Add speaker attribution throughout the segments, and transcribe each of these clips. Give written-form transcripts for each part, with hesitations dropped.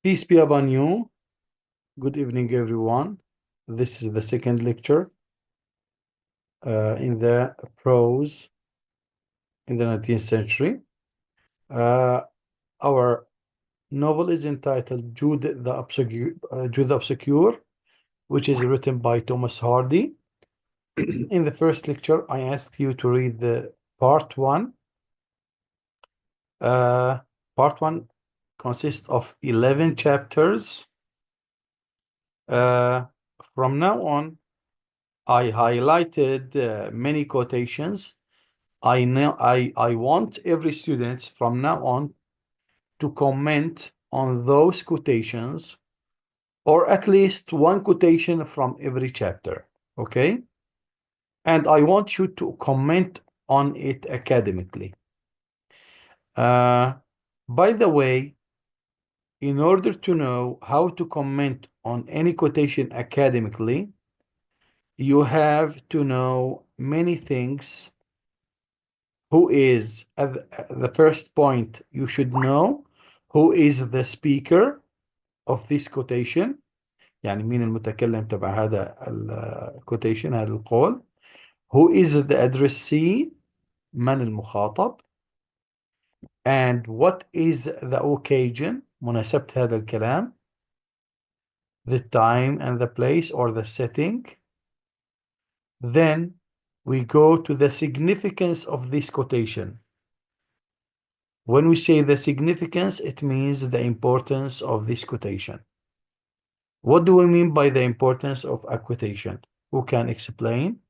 Speaker 1: Peace be upon you. Good evening, everyone. This is the second lecture in the prose in the 19th century. Our novel is entitled Jude the Obscure, which is written by Thomas Hardy. In the first lecture, I asked you to read the part one. Part one consists of 11 chapters. From now on, I highlighted many quotations. I want every student from now on to comment on those quotations, or at least one quotation from every chapter. Okay? And I want you to comment on it academically. By the way, in order to know how to comment on any quotation academically, you have to know many things. Who is the first point you should know who is the speaker of this quotation. يعني مين المتكلم تبع هذا quotation هذا القول. Who is the addressee, من المخاطب. And what is the occasion, مناسبة هذا الكلام. The time and the place or the setting. Then we go to the significance of this quotation. When we say the significance, it means the importance of this quotation. What do we mean by the importance of a quotation? Who can explain?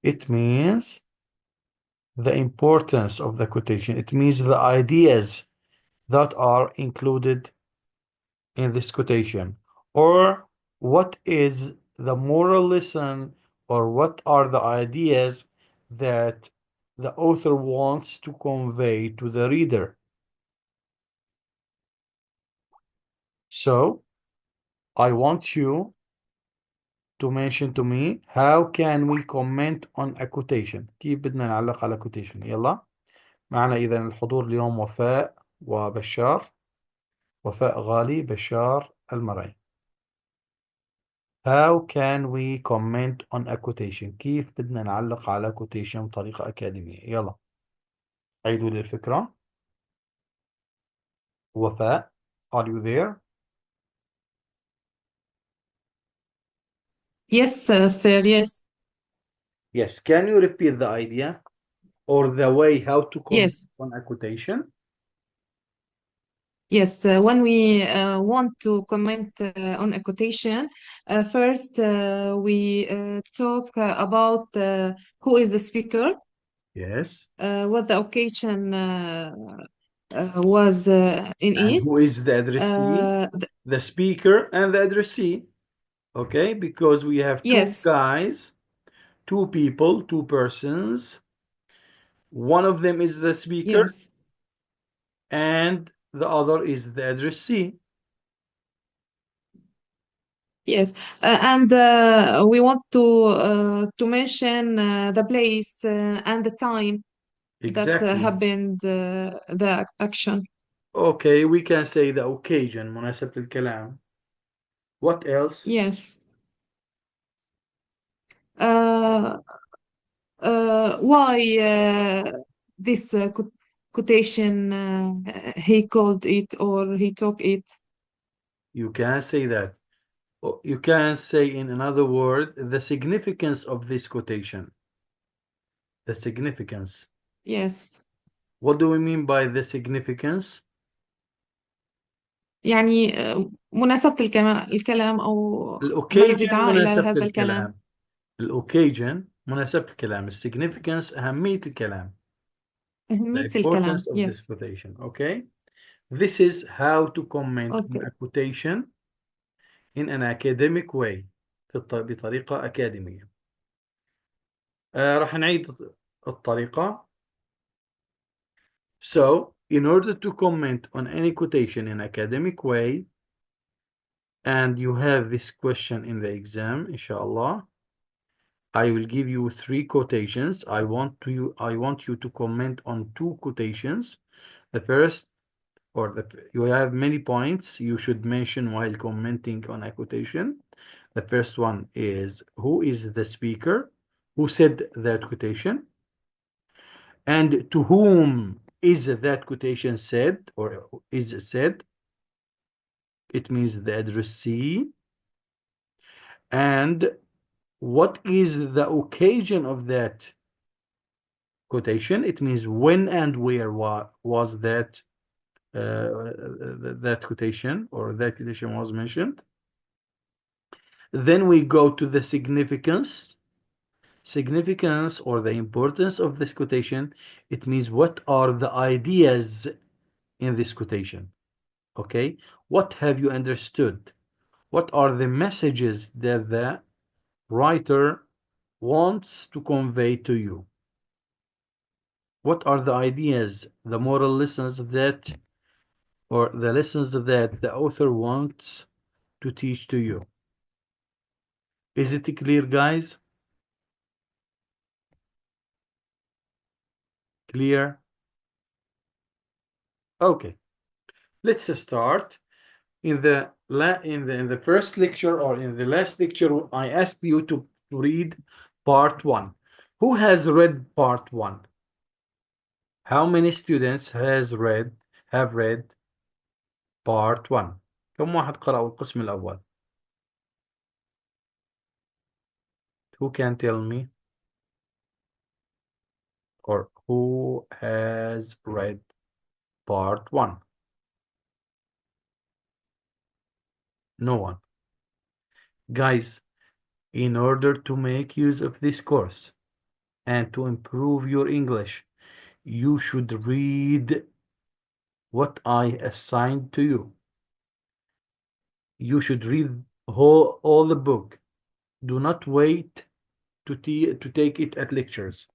Speaker 1: It means the importance of the quotation. It means the ideas that are included in this quotation. Or what is the moral lesson, or what are the ideas that the author wants to convey to the reader. So I want you to mention to me how can we comment on a quotation. كيف بدنا نعلق على quotation. يلا معنا إذا الحضور اليوم وفاء وبشار. وفاء غالي، بشار المرعي. How can we comment on a quotation. كيف بدنا نعلق على quotation بطريقة أكاديمية. يلا عيدوا لي الفكرة. وفاء, are you there?
Speaker 2: Yes, sir, yes.
Speaker 1: Yes, can you repeat the idea or the way how to comment
Speaker 2: Yes,
Speaker 1: on a quotation?
Speaker 2: yes. When we want to comment on a quotation, first we talk about who is the speaker,
Speaker 1: Yes.
Speaker 2: what the occasion was in
Speaker 1: And
Speaker 2: it.
Speaker 1: who is the addressee? The speaker and the addressee. Okay, because we have two
Speaker 2: Yes,
Speaker 1: guys, two people, two persons. One of them is the speaker
Speaker 2: yes,
Speaker 1: and the other is the addressee.
Speaker 2: yes. And we want to mention the place and the time that
Speaker 1: Exactly.
Speaker 2: happened the action.
Speaker 1: Okay, we can say the occasion, مناسبة الكلام. What else?
Speaker 2: Yes. Uh, why this quotation he called it or he took it?
Speaker 1: You can say that. You can say in another word, the significance of this quotation. The significance.
Speaker 2: Yes.
Speaker 1: What do we mean by the significance?
Speaker 2: يعني مناسبة الكلام أو ما الذي
Speaker 1: الأوكيجن
Speaker 2: دعا إلى
Speaker 1: مناسبة
Speaker 2: هذا الكلام.
Speaker 1: الكلام. الأوكيجن مناسبة الكلام. السيجنيفيكانس أهمية الكلام. The
Speaker 2: أهمية الكلام.
Speaker 1: importance of this
Speaker 2: Yes.
Speaker 1: quotation. Okay. This is how to comment on
Speaker 2: Okay.
Speaker 1: a quotation in an academic way. بطريقة أكاديمية. راح نعيد الطريقة. So, in order to comment on any quotation in academic way, and you have this question in the exam, inshallah, I will give you 3 quotations. I want you to comment on 2 quotations. The first, you have many points you should mention while commenting on a quotation. The first one is, who is the speaker? Who said that quotation? And to whom is that quotation said, or is said? It means the addressee. And what is the occasion of that quotation? It means when and where was that that quotation, or that quotation was mentioned. Then we go to the significance or the importance of this quotation. It means what are the ideas in this quotation. Okay, what have you understood? What are the messages that the writer wants to convey to you? What are the ideas, the moral lessons that, or the lessons that the author wants to teach to you? Is it clear, guys? Clear? Okay, let's start. In the first lecture, or in the last lecture, I asked you to read part 1. Who has read part 1? How many students have read part 1? كم واحد قرأوا القسم الأول؟ Who can tell me? Or who has read part 1? No one. Guys, in order to make use of this course and to improve your English, you should read what I assigned to you. You should read all the book. Do not wait to take it at lectures.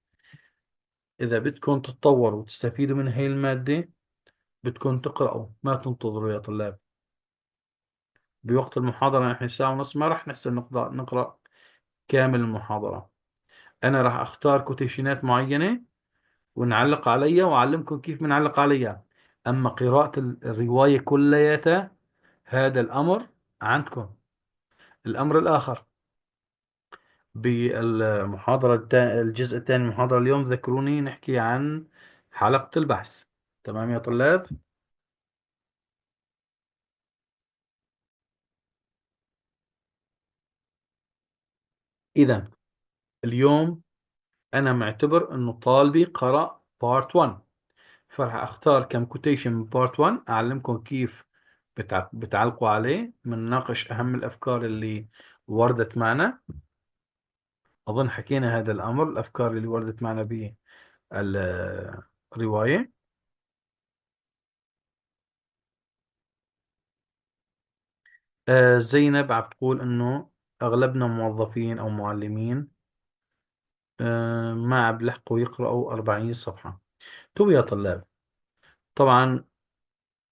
Speaker 1: إذا بدكم تتطوروا وتستفيدوا من هاي المادة، بدكم تقرأوا، ما تنتظروا يا طلاب. بوقت المحاضرة نحن ساعة ونص ما راح نحسن نقرأ كامل المحاضرة. أنا راح أختار كوتيشنات معينة ونعلق عليها وأعلمكم كيف بنعلق عليها. أما قراءة الرواية كلياتها، هذا الأمر عندكم. الأمر الآخر، بالمحاضرة الجزء الثاني من المحاضرة اليوم، ذكروني نحكي عن حلقة البحث. تمام يا طلاب؟ إذا اليوم أنا معتبر إنه طالبي قرأ بارت 1، فراح أختار كم كوتيشن من بارت 1 أعلمكم كيف بتعلقوا عليه. بنناقش أهم الأفكار اللي وردت معنا. أظن حكينا هذا الأمر، الأفكار اللي وردت معنا بالرواية. زينب عم تقول إنه أغلبنا موظفين أو معلمين ما عم بيلحقوا يقرأوا 40 صفحة. طب يا طلاب، طبعا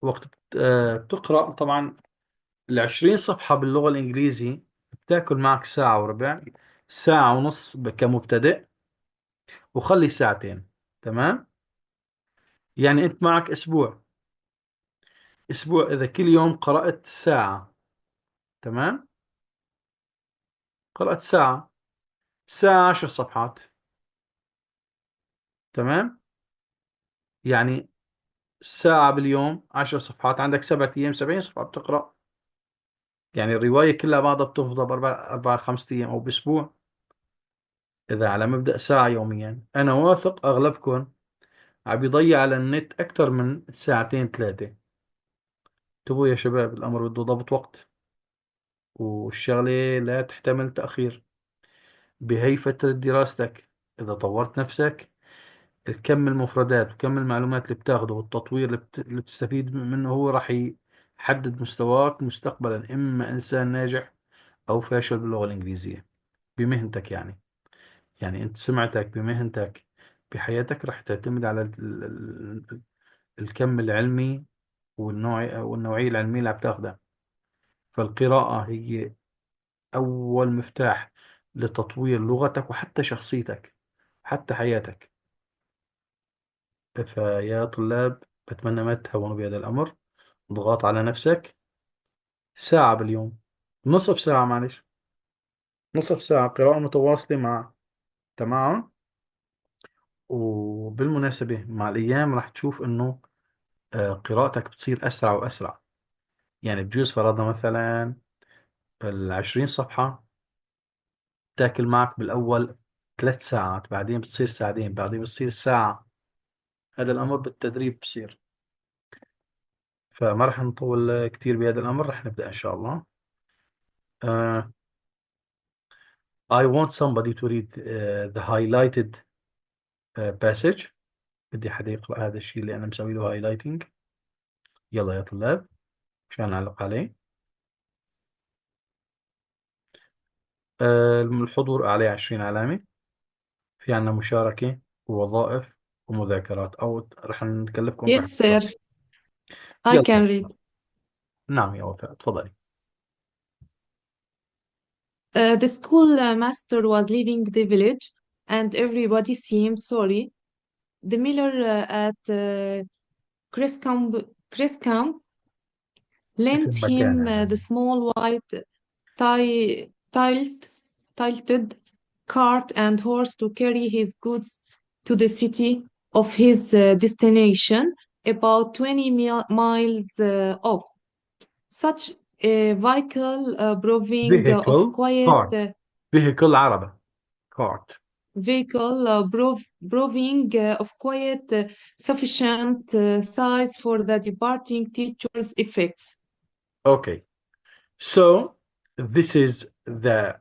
Speaker 1: وقت بتقرأ، طبعا 20 صفحة باللغة الإنجليزية بتاكل معك ساعة وربع، ساعة ونص كمبتدئ، وخلي ساعتين. تمام؟ يعني أنت معك أسبوع إذا كل يوم قرأت ساعة. تمام؟ قرأت ساعة 10 صفحات. تمام؟ يعني ساعة باليوم 10 صفحات، عندك 7 أيام 70 صفحة بتقرأ. يعني الرواية كلها بعضها بتفضى بأربع 5 أيام أو بأسبوع، إذا على مبدأ ساعة يوميا. أنا واثق أغلبكم عم يضيع على النت أكثر من ساعتين 3. انتبهوا يا شباب، الأمر بده ضبط وقت، والشغلة لا تحتمل تأخير. بهي فترة دراستك إذا طورت نفسك، الكم المفردات وكم المعلومات اللي بتاخده والتطوير اللي بتستفيد منه هو راح يحدد مستواك مستقبلا، إما إنسان ناجح أو فاشل باللغة الإنجليزية بمهنتك. يعني أنت سمعتك بمهنتك بحياتك راح تعتمد على الكم العلمي والنوعية العلمية اللي عم تاخدها. فالقراءة هي أول مفتاح لتطوير لغتك وحتى شخصيتك حتى حياتك. فيا طلاب بتمنى ما تهونوا بهذا الأمر. اضغط على نفسك ساعة باليوم، نصف ساعة معلش، نصف ساعة قراءة متواصلة مع تمام. وبالمناسبة مع الأيام راح تشوف إنه قراءتك بتصير أسرع وأسرع. يعني بجوز فرضنا مثلا ال20 صفحة تاكل معك بالأول 3 ساعات، بعدين بتصير ساعتين، بعدين بتصير ساعة. هذا الأمر بالتدريب بصير. فما راح نطول كثير بهذا الأمر، راح نبدأ إن شاء الله. uh, I want somebody to read the highlighted passage. بدي حدا يقرأ هذا الشيء اللي أنا مسوي له highlighting. يلا يا طلاب مشان نعلق عليه. الحضور عليه 20 علامة. في عنا مشاركة ووظائف ومذاكرات، أو رح نكلفكم
Speaker 2: Yes,
Speaker 1: بحث.
Speaker 2: sir. I
Speaker 1: يلا.
Speaker 2: can read.
Speaker 1: نعم يا وفاء تفضلي.
Speaker 2: The schoolmaster was leaving the village, and everybody seemed sorry. The miller at Crescamp
Speaker 1: اسم
Speaker 2: lent
Speaker 1: مكان
Speaker 2: him
Speaker 1: هذا.
Speaker 2: the small white ti- tiled, tilted cart and horse to carry his goods to the city of his destination, about 20 miles off. Such a vehicle proving of
Speaker 1: vehicle
Speaker 2: quiet
Speaker 1: cart. vehicle عربة cart.
Speaker 2: proving of quiet sufficient size for the departing teacher's effects.
Speaker 1: Okay, so this is the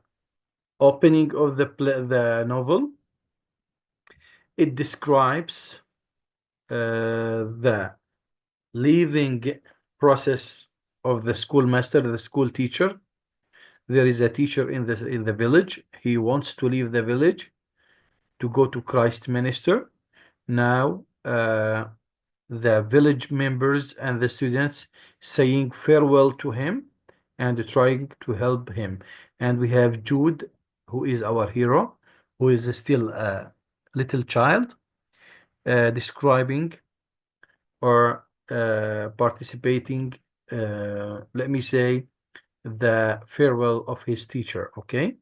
Speaker 1: opening of the novel. It describes the leaving process of the schoolmaster, the school teacher. There is a teacher in the village. He wants to leave the village to go to Christminster. Now the village members and the students saying farewell to him and trying to help him. And we have Jude, who is our hero, who is still a little child, describing or participating, let me say, the farewell of his teacher. Okay,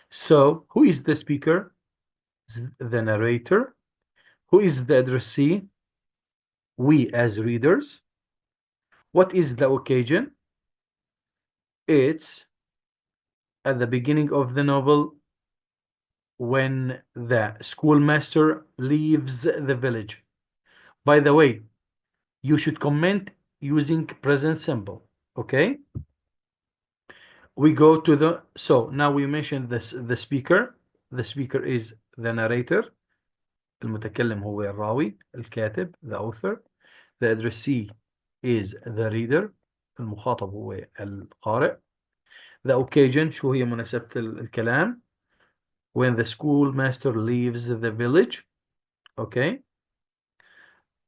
Speaker 1: so who is the speaker? The narrator. Who is the addressee? We as readers. What is the occasion? It's at the beginning of the novel when the schoolmaster leaves the village. By the way, you should comment using present simple. Okay, we go to the, so now we mentioned this, the speaker. The speaker is the narrator. المتكلم هو الراوي الكاتب the author. The addressee is the reader. المخاطب هو القارئ. The occasion شو هي مناسبة الكلام. When the schoolmaster leaves the village. Okay.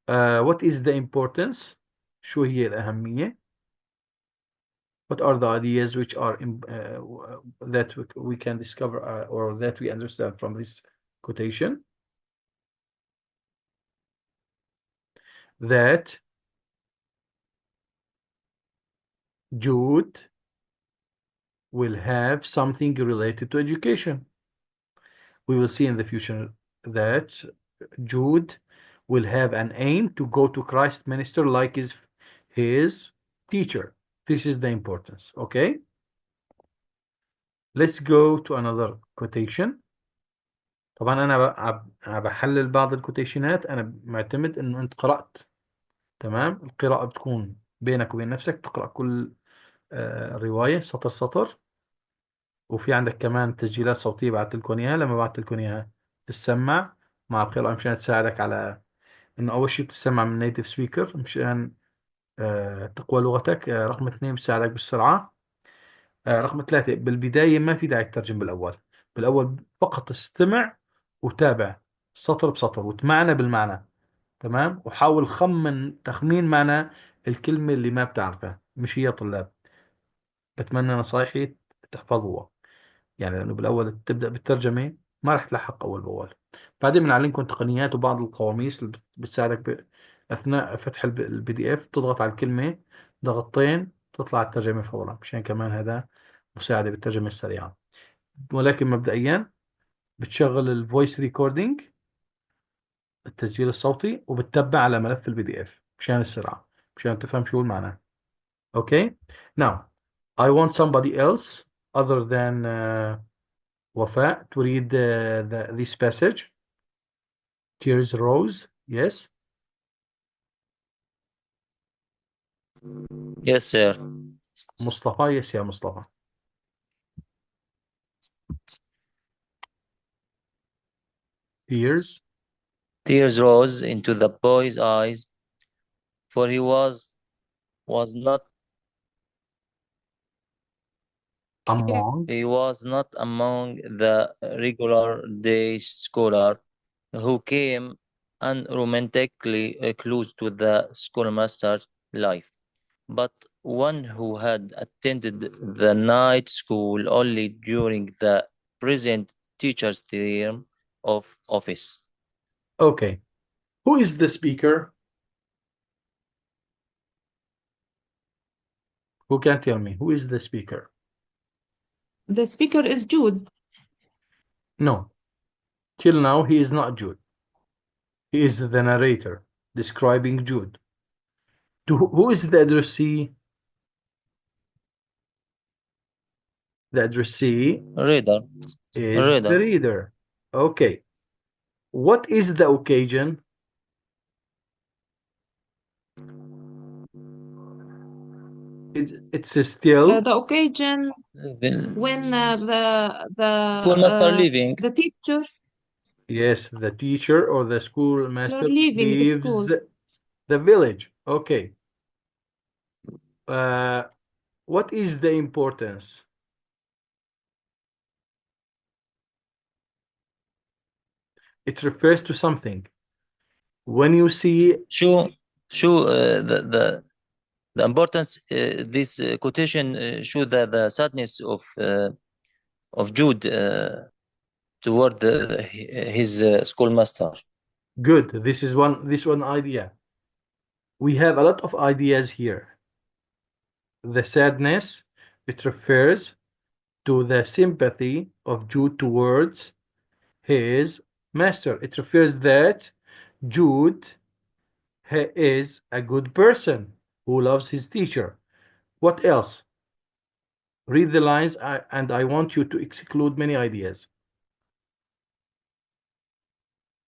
Speaker 1: What is the importance? شو هي الأهمية? What are the ideas which are that we can discover or that we understand from this quotation? That Jude will have something related to education. We will see in the future that Jude will have an aim to go to Christminster like his teacher. This is the importance. Okay, let's go to another quotation. طبعا أنا بحلل بعض الكوتيشنات. أنا معتمد إنه أنت قرأت. تمام، القراءة بتكون بينك وبين نفسك، تقرأ كل رواية سطر سطر. وفي عندك كمان تسجيلات صوتية بعت لكم إياها. لما بعت لكم إياها تسمع مع القراءة مشان تساعدك على إنه أول شيء بتسمع من نيتيف سبيكر مشان تقوى لغتك. رقم 2 بتساعدك بالسرعة. رقم 3 بالبداية ما في داعي تترجم بالأول. بالأول فقط استمع وتابع سطر بسطر وتمعنى بالمعنى. تمام، وحاول تخمين معنى الكلمة اللي ما بتعرفها. مش هي طلاب، بتمنى نصايحي تحفظوها. يعني لأنه بالأول تبدأ بالترجمة ما رح تلحق أول بأول. بعدين بنعلمكم تقنيات وبعض القواميس اللي بتساعدك أثناء فتح البي دي إف، تضغط على الكلمة ضغطتين تطلع الترجمة فورا، مشان كمان هذا مساعدة بالترجمة السريعة. ولكن مبدئيا بتشغل الفويس ريكوردينج، التسجيل الصوتي، وبتتبع على ملف البي دي إف مشان السرعة، مشان تفهم شو المعنى. Okay. Now, I want somebody else other than Wafa to read this passage. Tears rose. Yes.
Speaker 3: Yes, sir.
Speaker 1: Mustafa. Yes, yeah, Mustafa. Tears.
Speaker 3: Tears rose into the boy's eyes, for he was not
Speaker 1: Among.
Speaker 3: among the regular day scholar who came unromantically close to the schoolmaster's life, but one who had attended the night school only during the present teacher's term of office.
Speaker 1: Okay. Who is the speaker? Who can tell me? Who is the speaker?
Speaker 2: The speaker is Jude.
Speaker 1: No. Till now, he is not Jude. He is the narrator describing Jude. Who is the addressee? The addressee
Speaker 3: Reader.
Speaker 1: is the reader. Okay. What is the occasion? It's still
Speaker 2: The occasion when
Speaker 3: Schoolmaster leaving.
Speaker 2: the teacher
Speaker 1: yes, the teacher or the schoolmaster
Speaker 2: leaving the
Speaker 1: leaves
Speaker 2: school.
Speaker 1: the village. Okay. What is the importance? It refers to something. When you see
Speaker 3: Show the importance. This quotation show the sadness of Jude toward his schoolmaster.
Speaker 1: good, this one idea. We have a lot of ideas here. The sadness, it refers to the sympathy of Jude towards his master. It refers that Jude he is a good person who loves his teacher. What else? Read the lines and I want you to exclude many ideas.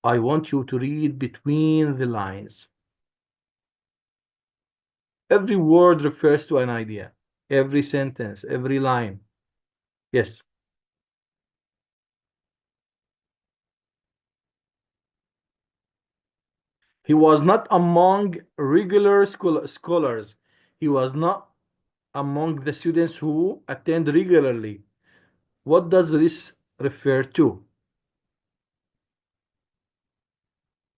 Speaker 1: I want you to read between the lines. Every word refers to an idea. Every sentence, every line. Yes. He was not among regular scholars. He was not among the students who attend regularly. What does this refer to?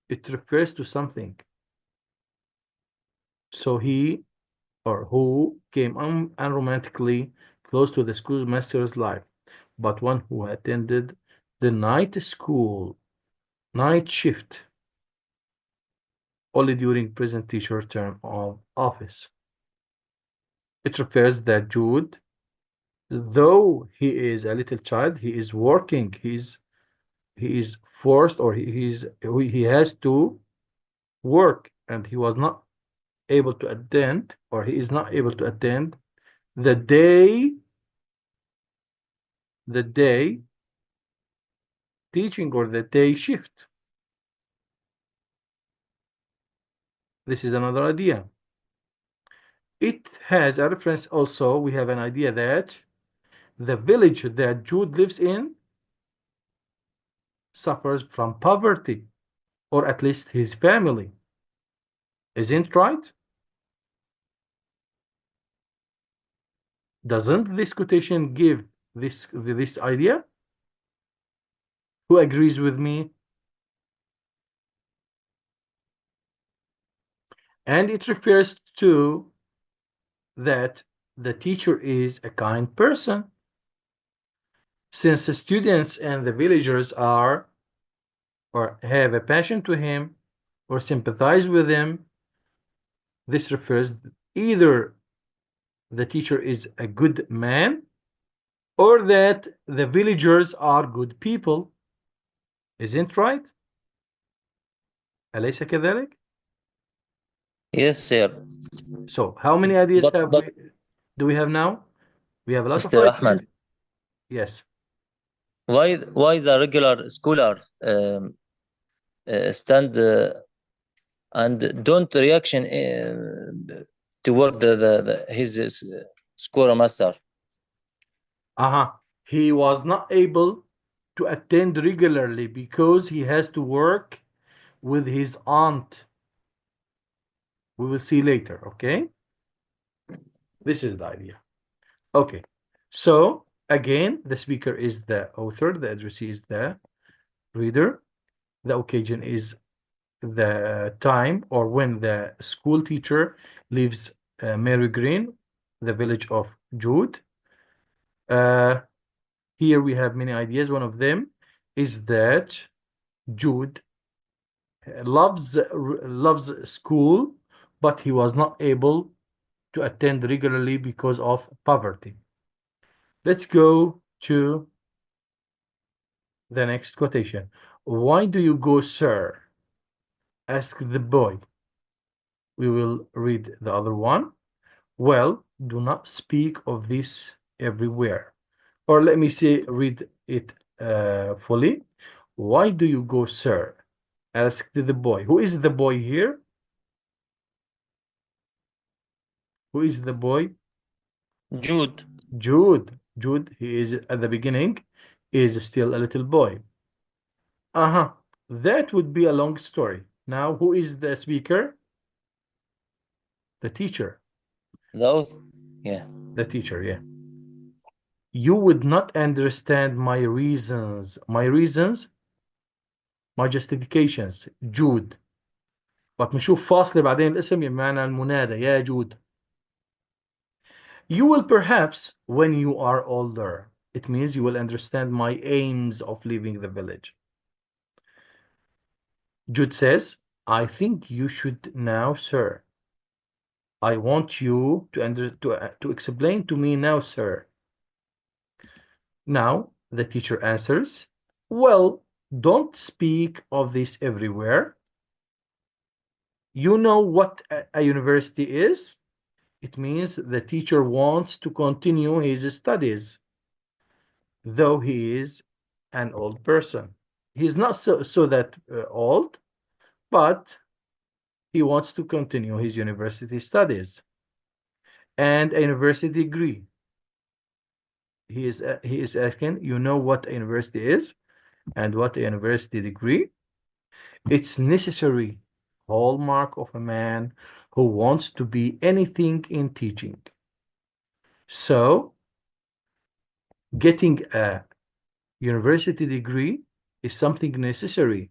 Speaker 1: It refers to something. So he or who came unromantically close to the schoolmaster's life, but one who attended the night school, night shift, only during present teacher term of office. It refers that Jude, though he is a little child, he is working, he is forced, or he has to work, and he was not able to attend, or he is not able to attend the day teaching or the day shift. This is another idea. It has a reference also. We have an idea that the village that Jude lives in suffers from poverty, or at least his family. Isn't it right? Doesn't this quotation give this idea? Who agrees with me? And it refers to that the teacher is a kind person. Since the students and the villagers are or have a passion to him or sympathize with him, this refers either the teacher is a good man or that the villagers are good people. Isn't right? أليس كذلك?
Speaker 3: Yes, sir.
Speaker 1: So, how many ideas
Speaker 3: But
Speaker 1: do we have now? We have a lot of
Speaker 3: Mr.
Speaker 1: ideas.
Speaker 3: Ahmed,
Speaker 1: Yes.
Speaker 3: why the regular scholars stand and don't reaction toward his schoolmaster?
Speaker 1: He was not able to attend regularly because he has to work with his aunt. We will see later, okay? This is the idea. Okay, so again, the speaker is the author, the addressee is the reader. The occasion is the time or when the school teacher leaves Mary Green, the village of Jude. Here we have many ideas. One of them is that Jude loves school, but he was not able to attend regularly because of poverty. Let's go to the next quotation. Why do you go, sir? Asked the boy. We will read the other one. Well, do not speak of this everywhere. Or let me say, read it fully. Why do you go, sir? Asked the boy. Who is the boy here? Who is the boy?
Speaker 3: Jude.
Speaker 1: Jude. Jude, he is at the beginning, is still a little boy. That would be a long story. Now, who is the speaker? The teacher.
Speaker 3: The author. Yeah.
Speaker 1: The teacher, yeah. You would not understand my reasons. My reasons? My justifications. Jude. but نشوف فاصلة بعدين الاسم بمعنى المنادى يا جود. You will perhaps when you are older. It means you will understand my aims of leaving the village. Jude says, I think you should now, sir. I want you to explain to me now, sir. Now, the teacher answers, well, don't speak of this everywhere. You know what a university is? It means the teacher wants to continue his studies, though he is an old person. He's not so that old, but he wants to continue his university studies and a university degree. He is asking, you know what a university is and what a university degree? It's necessary hallmark of a man who wants to be anything in teaching. So, getting a university degree is something necessary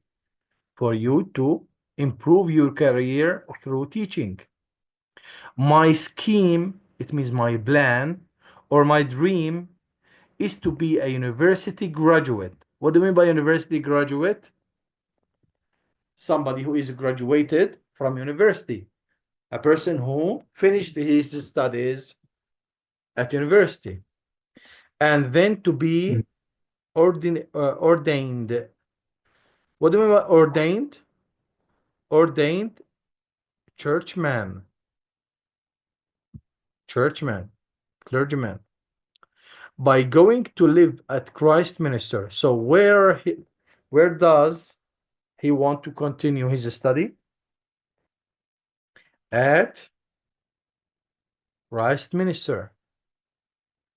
Speaker 1: for you to improve your career through teaching. My scheme, it means my plan or my dream, is to be a university graduate. What do you mean by university graduate? Somebody who is graduated from university. A person who finished his studies at university. And then to be ordained. What do you mean by ordained? Ordained churchman. Churchman. Clergyman. By going to live at Christ Minister. So where does he want to continue his study? At Christ Minister.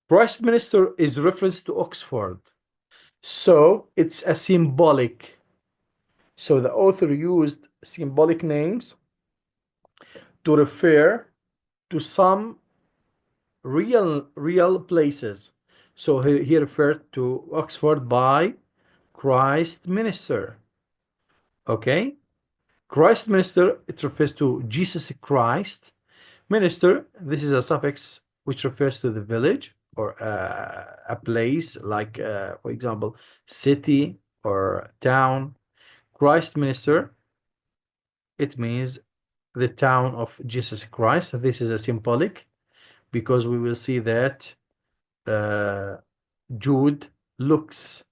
Speaker 1: Christ Minister is reference to Oxford. So it's a symbolic. So the author used symbolic names to refer to some real places. So he referred to Oxford by Christ Minister. Okay? Christ Minister, it refers to Jesus Christ. Minister, this is a suffix which refers to the village or a place like, for example, city or town. Christminster, it means the town of Jesus Christ. This is a symbolic because we will see that Jude looks,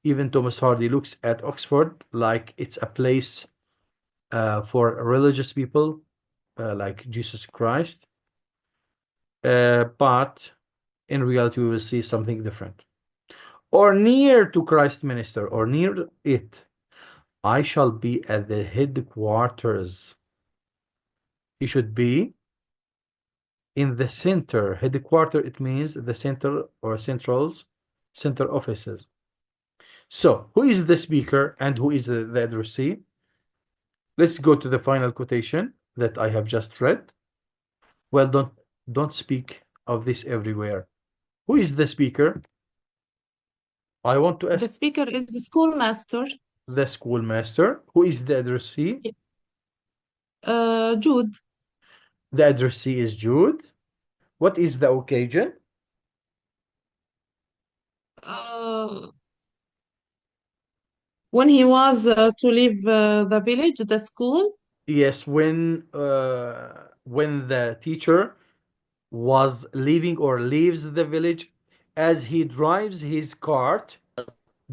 Speaker 1: even Thomas Hardy looks at Oxford like it's a place for religious people like Jesus Christ. But in reality, we will see something different. Or near to Christminster, or near it, I shall be at the headquarters. He should be in the center. Headquarter, it means the center or centrals, center offices. So, who is the speaker and who is the addressee? Let's go to the final quotation that I have just read. Well, don't speak of this everywhere. Who is the speaker? I want to
Speaker 2: The
Speaker 1: ask
Speaker 2: speaker is the schoolmaster,
Speaker 1: the schoolmaster. Who is the addressee?
Speaker 2: Jude.
Speaker 1: The addressee is Jude. What is the occasion?
Speaker 2: When he was to leave the village, the school.
Speaker 1: Yes, when the teacher was leaving or leaves the village, as he drives his cart,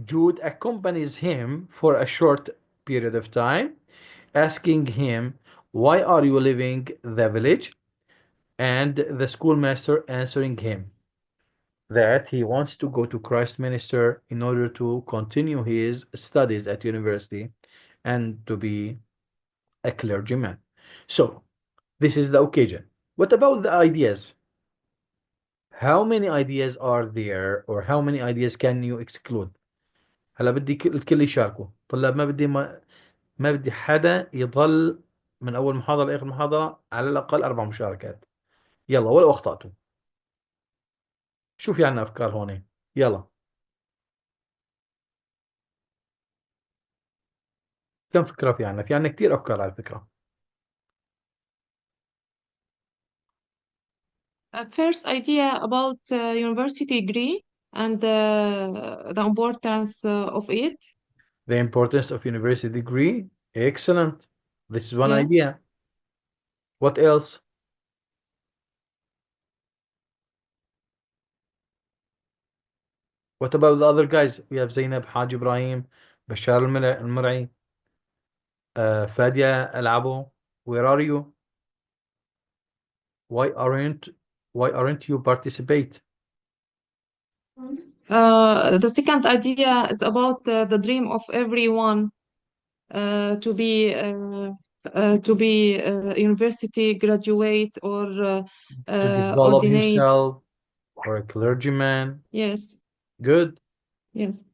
Speaker 1: Jude accompanies him for a short period of time, asking him, "Why are you leaving the village?" And the schoolmaster answering him that he wants to go to Christminster in order to continue his studies at university and to be a clergyman. So, this is the occasion. What about the ideas? How many ideas are there or how many ideas can you exclude؟ هلا بدي الكل يشاركوا. طلاب ما بدي حدا يضل من أول محاضرة لآخر محاضرة على الأقل 4 مشاركات. يلا ولو أخطأتوا. شو في عنا أفكار هون؟ يلا. كم فكرة في عنا؟ في عنا كتير أفكار على فكرة.
Speaker 2: First idea about university degree and the importance of it.
Speaker 1: The importance of university degree. Excellent. This is one
Speaker 2: Yes.
Speaker 1: idea. What else? What about the other guys? We have Zainab, Haji Ibrahim, Bashar al-Mar'i, Fadia Al-Abo. Where are you? Why aren't you participate?
Speaker 2: The second idea is about the dream of everyone to be university graduate or
Speaker 1: To develop
Speaker 2: ordinate.
Speaker 1: himself or a clergyman.
Speaker 2: Yes.
Speaker 1: Good.
Speaker 2: Yes.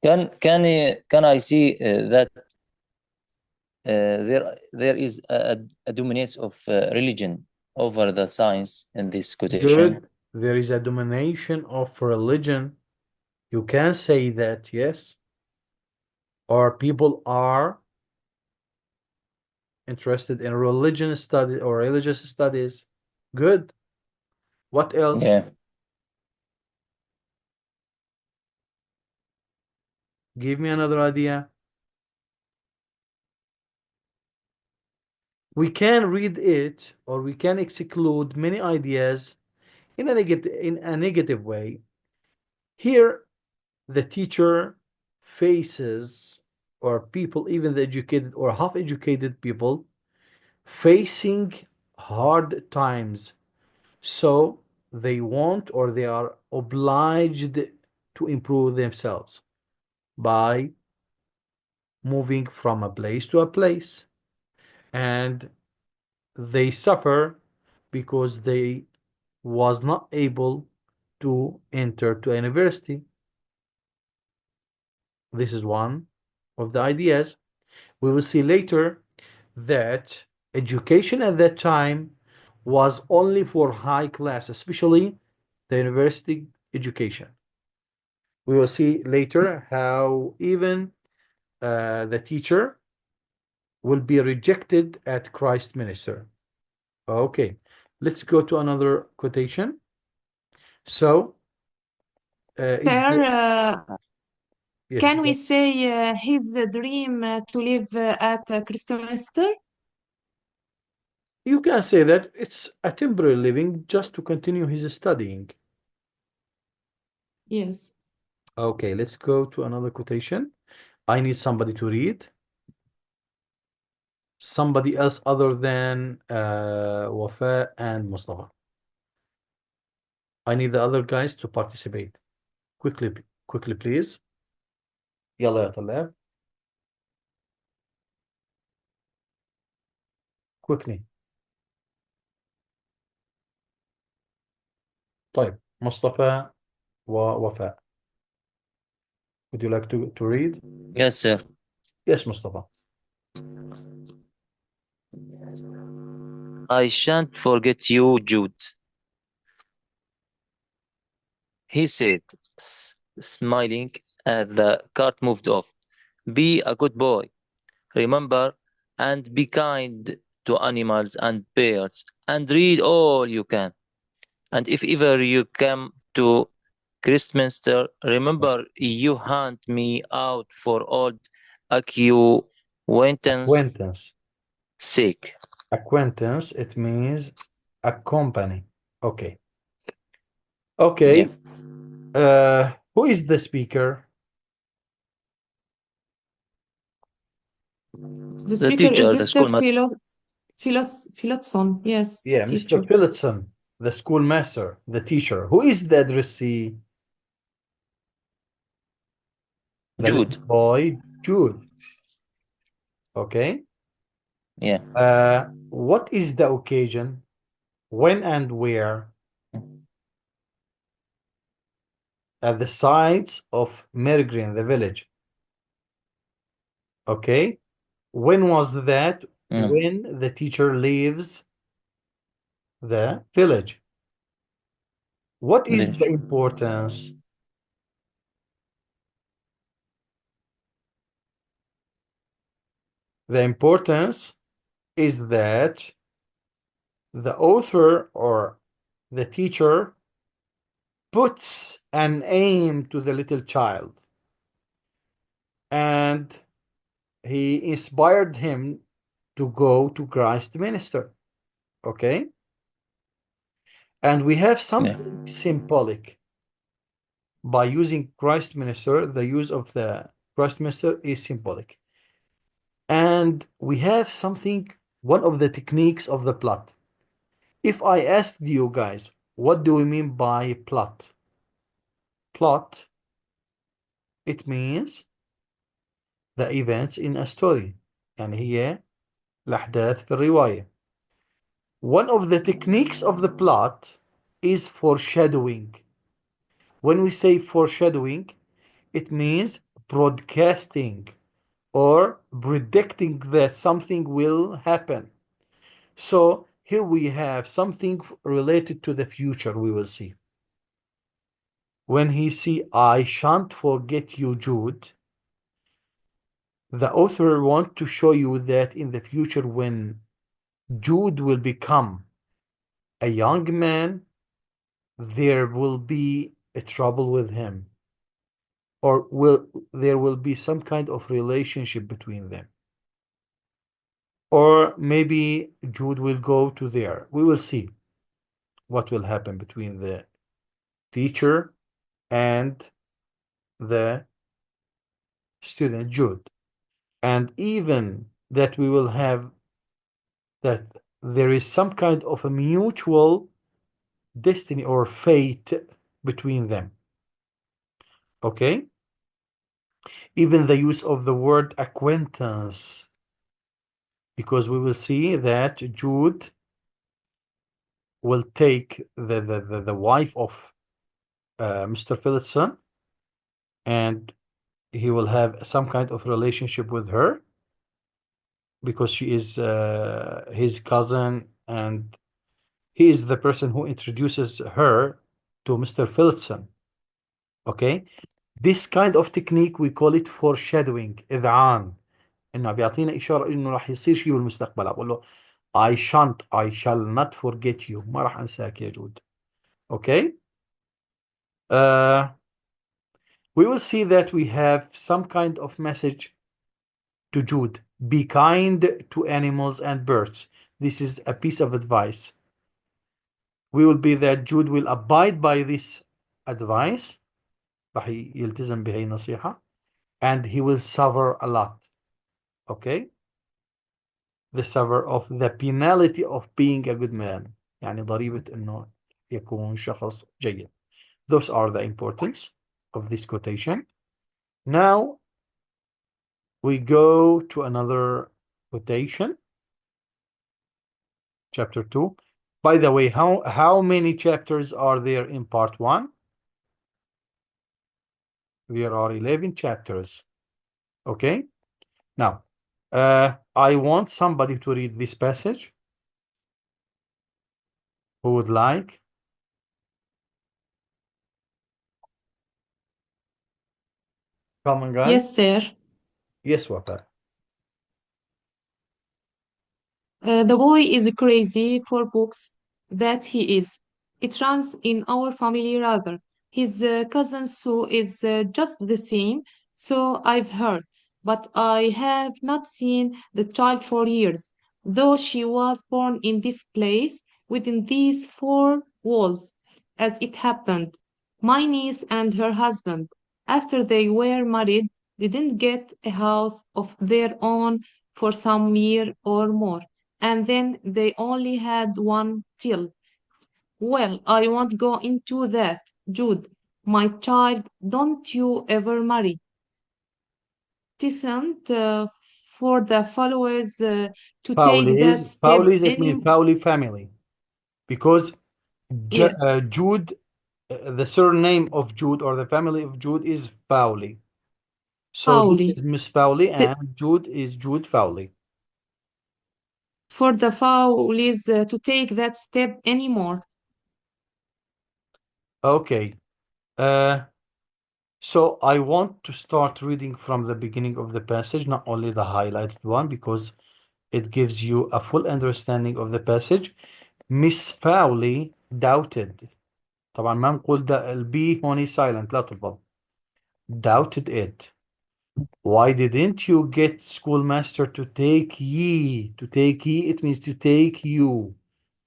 Speaker 3: Can I see that there is a dominance of religion over the science in this quotation?
Speaker 1: Good. There is a domination of religion. You can say that, yes. Or people are interested in religion study or religious studies. Good. What else?
Speaker 3: Yeah.
Speaker 1: Give me another idea. We can read it or we can exclude many ideas in a negative way. Here, the teacher faces, or people, even the educated or half-educated people, facing hard times. So they want or they are obliged to improve themselves by moving from a place to a place. And they suffer because they was not able to enter to a university. This is one of the ideas. We will see later that education at that time was only for high class, especially the university education. We will see later how even the teacher will be rejected at Christminster. Okay, let's go to another quotation. So, is
Speaker 2: Sir,
Speaker 1: the, yes,
Speaker 2: can we say his dream to live at Christminster?
Speaker 1: you can say that it's a temporary living just to continue his studying.
Speaker 2: Yes.
Speaker 1: Okay, let's go to another quotation. I need somebody to read. Somebody else other than Wafa and Mustafa. I need the other guys to participate. Quickly, please. يلا يا طلاب. Quickly. طيب, Mustafa ووفاء. Would you like to read?
Speaker 3: Yes, sir.
Speaker 1: Yes, Mustafa.
Speaker 3: I shan't forget you, Jude, he said, smiling as the cart moved off. Be a good boy. Remember, and be kind to animals and birds, and read all you can. And if ever you come to Christminster, remember you hunt me out for old acquaintance
Speaker 1: Acquaintance.
Speaker 3: sake.
Speaker 1: Acquaintance, it means a company. Okay. Okay. Who is the speaker?
Speaker 2: The
Speaker 3: The
Speaker 2: speaker
Speaker 3: teacher,
Speaker 2: is
Speaker 3: the
Speaker 2: Mr.
Speaker 3: schoolmaster.
Speaker 2: Philotson. Yes,
Speaker 1: Yeah,
Speaker 2: teacher.
Speaker 1: Mr. Phillotson, the schoolmaster, the teacher. Who is the addressee? The
Speaker 3: Jude.
Speaker 1: little boy, Jude. Okay.
Speaker 3: Yeah.
Speaker 1: What is the occasion? When and where? At the sites of Mergreen, the village. Okay. When was that?
Speaker 3: Mm.
Speaker 1: When the teacher leaves the village. What is the
Speaker 3: Village.
Speaker 1: importance? The importance is that the author or the teacher puts an aim to the little child and he inspired him to go to Christminster. Okay? And we have something symbolic. By using Christminster, the use of the Christminster is symbolic. And we have something, one of the techniques of the plot. If I asked you guys, what do we mean by plot? Plot, it means the events in a story. يعني هي الأحداث في الرواية. One of the techniques of the plot is foreshadowing. When we say foreshadowing, it means broadcasting or predicting that something will happen. So here we have something related to the future we will see. When he see, I shan't forget you, Jude, the author wants to show you that in the future when Jude will become a young man, there will be a trouble with him, or there will be some kind of relationship between them. Or maybe Jude will go to there. We will see what will happen between the teacher and the student Jude. And even that we will have that there is some kind of a mutual destiny or fate between them. Okay? Even the use of the word acquaintance, because we will see that Jude will take the wife of Mr. Phillotson and he will have some kind of relationship with her because she is his cousin and he is the person who introduces her to Mr. Phillotson. Okay? This kind of technique we call it foreshadowing, إذعان. إنه بيعطينا إشارة إنه راح يصير شيء بالمستقبل. أقول له I shall not forget you. ما راح أنساك يا جود. Okay? We will see that we have some kind of message to Jude. Be kind to animals and birds. This is a piece of advice. We will be that Jude will abide by this advice. راح يلتزم بهي النصيحة. And he will suffer a lot. Okay? The suffer of the penalty of being a good man. يعني ضريبة إنه يكون شخص جيد. Those are the importance of this quotation. Now we go to another quotation. Chapter 2. By the way, how many chapters are there in part 1? There are 11 chapters. Okay? Now, I want somebody to read this passage. Who would like? Come on, guys.
Speaker 2: Yes, sir.
Speaker 1: Yes, Wafa.
Speaker 2: The boy is crazy for books, that he is. It runs in our family rather. His cousin Sue is just the same, so I've heard, but I have not seen the child for years, though she was born in this place, within these four walls, as it happened. My niece and her husband, after they were married, didn't get a house of their own for some year or more, and then they only had one till. Well, I won't go into that, Jude. My child, don't you ever marry. Tisn't for the followers to take that step
Speaker 1: Paulis, it
Speaker 2: any.
Speaker 1: means Pauli family. Because
Speaker 2: Yes,
Speaker 1: Jude, the surname of Jude or the family of Jude is Pauli. So this
Speaker 2: Pauli.
Speaker 1: is Miss Fowley
Speaker 2: T-
Speaker 1: and Jude is Jude Fowley.
Speaker 2: for the Fowleys to take that step anymore.
Speaker 1: Okay. So I want to start reading from the beginning of the passage, not only the highlighted one, because it gives you a full understanding of the passage. Miss Fowley doubted. طبعا ما نقول البي هوني silent لا تلفظ. Doubted it. Why didn't you get schoolmaster to take ye? To take ye, it means to take you.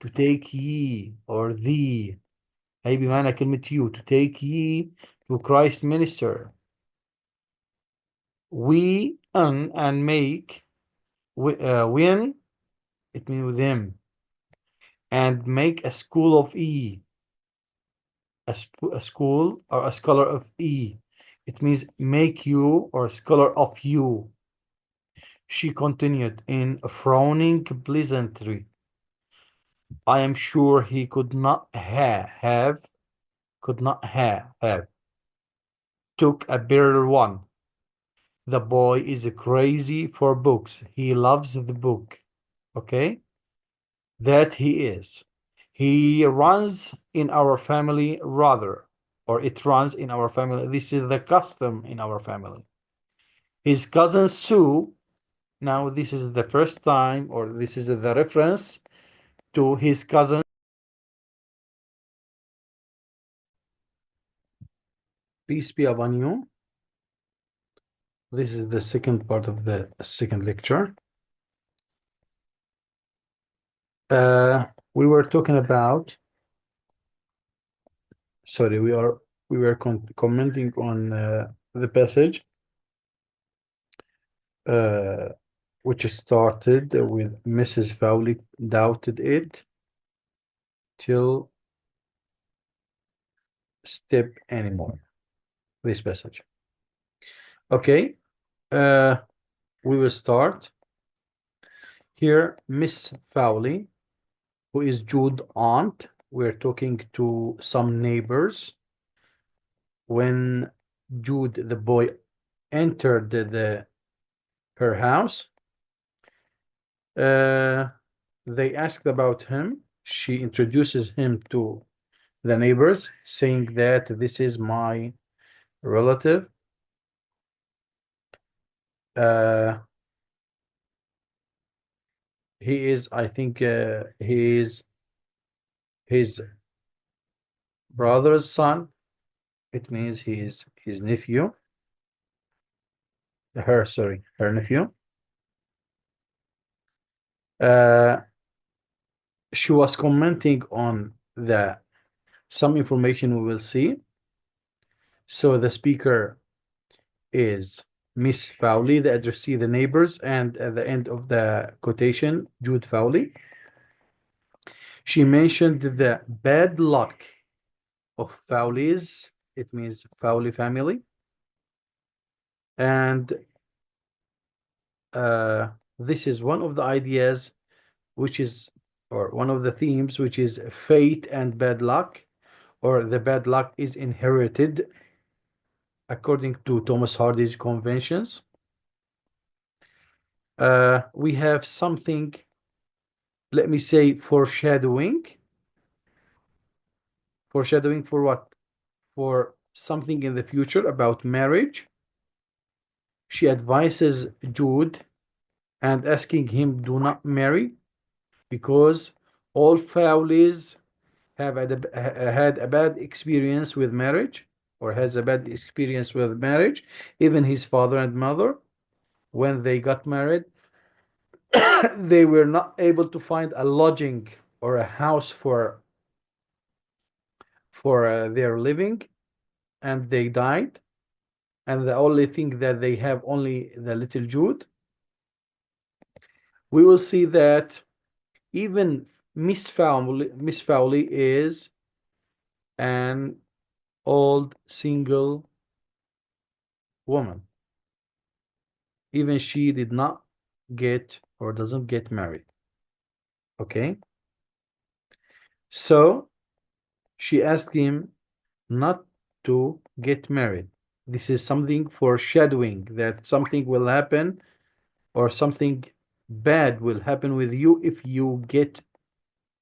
Speaker 1: To take ye or thee. هي بمعنى كلمة you. To take ye to Christ minister. We and make win, it means with him. And make a school of E. A school or a scholar of E. It means make you or a scholar of you. She continued in a frowning pleasantry. I am sure he could not have took a better one. The boy is crazy for books. He loves the book. Okay? That he is. He runs in our family rather, or it runs in our family. This is the custom in our family. His cousin Sue, now this is the first time, or this is the reference to his cousin. Peace be upon you. This is the second part of the second lecture. We were talking about, sorry, we were commenting on the passage, which started with Mrs. Fowley doubted it till step anymore. This passage. Okay, we will start here. Miss Fowley, who is Jude's aunt. We're talking to some neighbors. When Jude, the boy, entered her house, they asked about him. She introduces him to the neighbors, saying that this is my relative. He is, I think, he is his brother's son. it means his nephew. Her nephew. She was commenting on some information we will see. So the speaker is Miss Fowley, the addressee, the neighbors, and at the end of the quotation, Jude Fowley. She mentioned the bad luck of Fowleys. It means Fowley family. And this is one of the ideas, which is, or one of the themes, which is fate and bad luck, or the bad luck is inherited according to Thomas Hardy's conventions. We have something, let me say, foreshadowing. Foreshadowing for what? For something in the future about marriage. She advises Jude and asking him do not marry because all Fowleys have had a bad experience with marriage, or has a bad experience with marriage. Even his father and mother, when they got married, they were not able to find a lodging or a house for their living, and they died, and the only thing that they have only the little Jude. We will see that even Miss Fowley is an old single woman. Even she did not get, or doesn't get, married. Okay, so she asked him not to get married. This is something foreshadowing that something will happen, or something bad will happen with you if you get,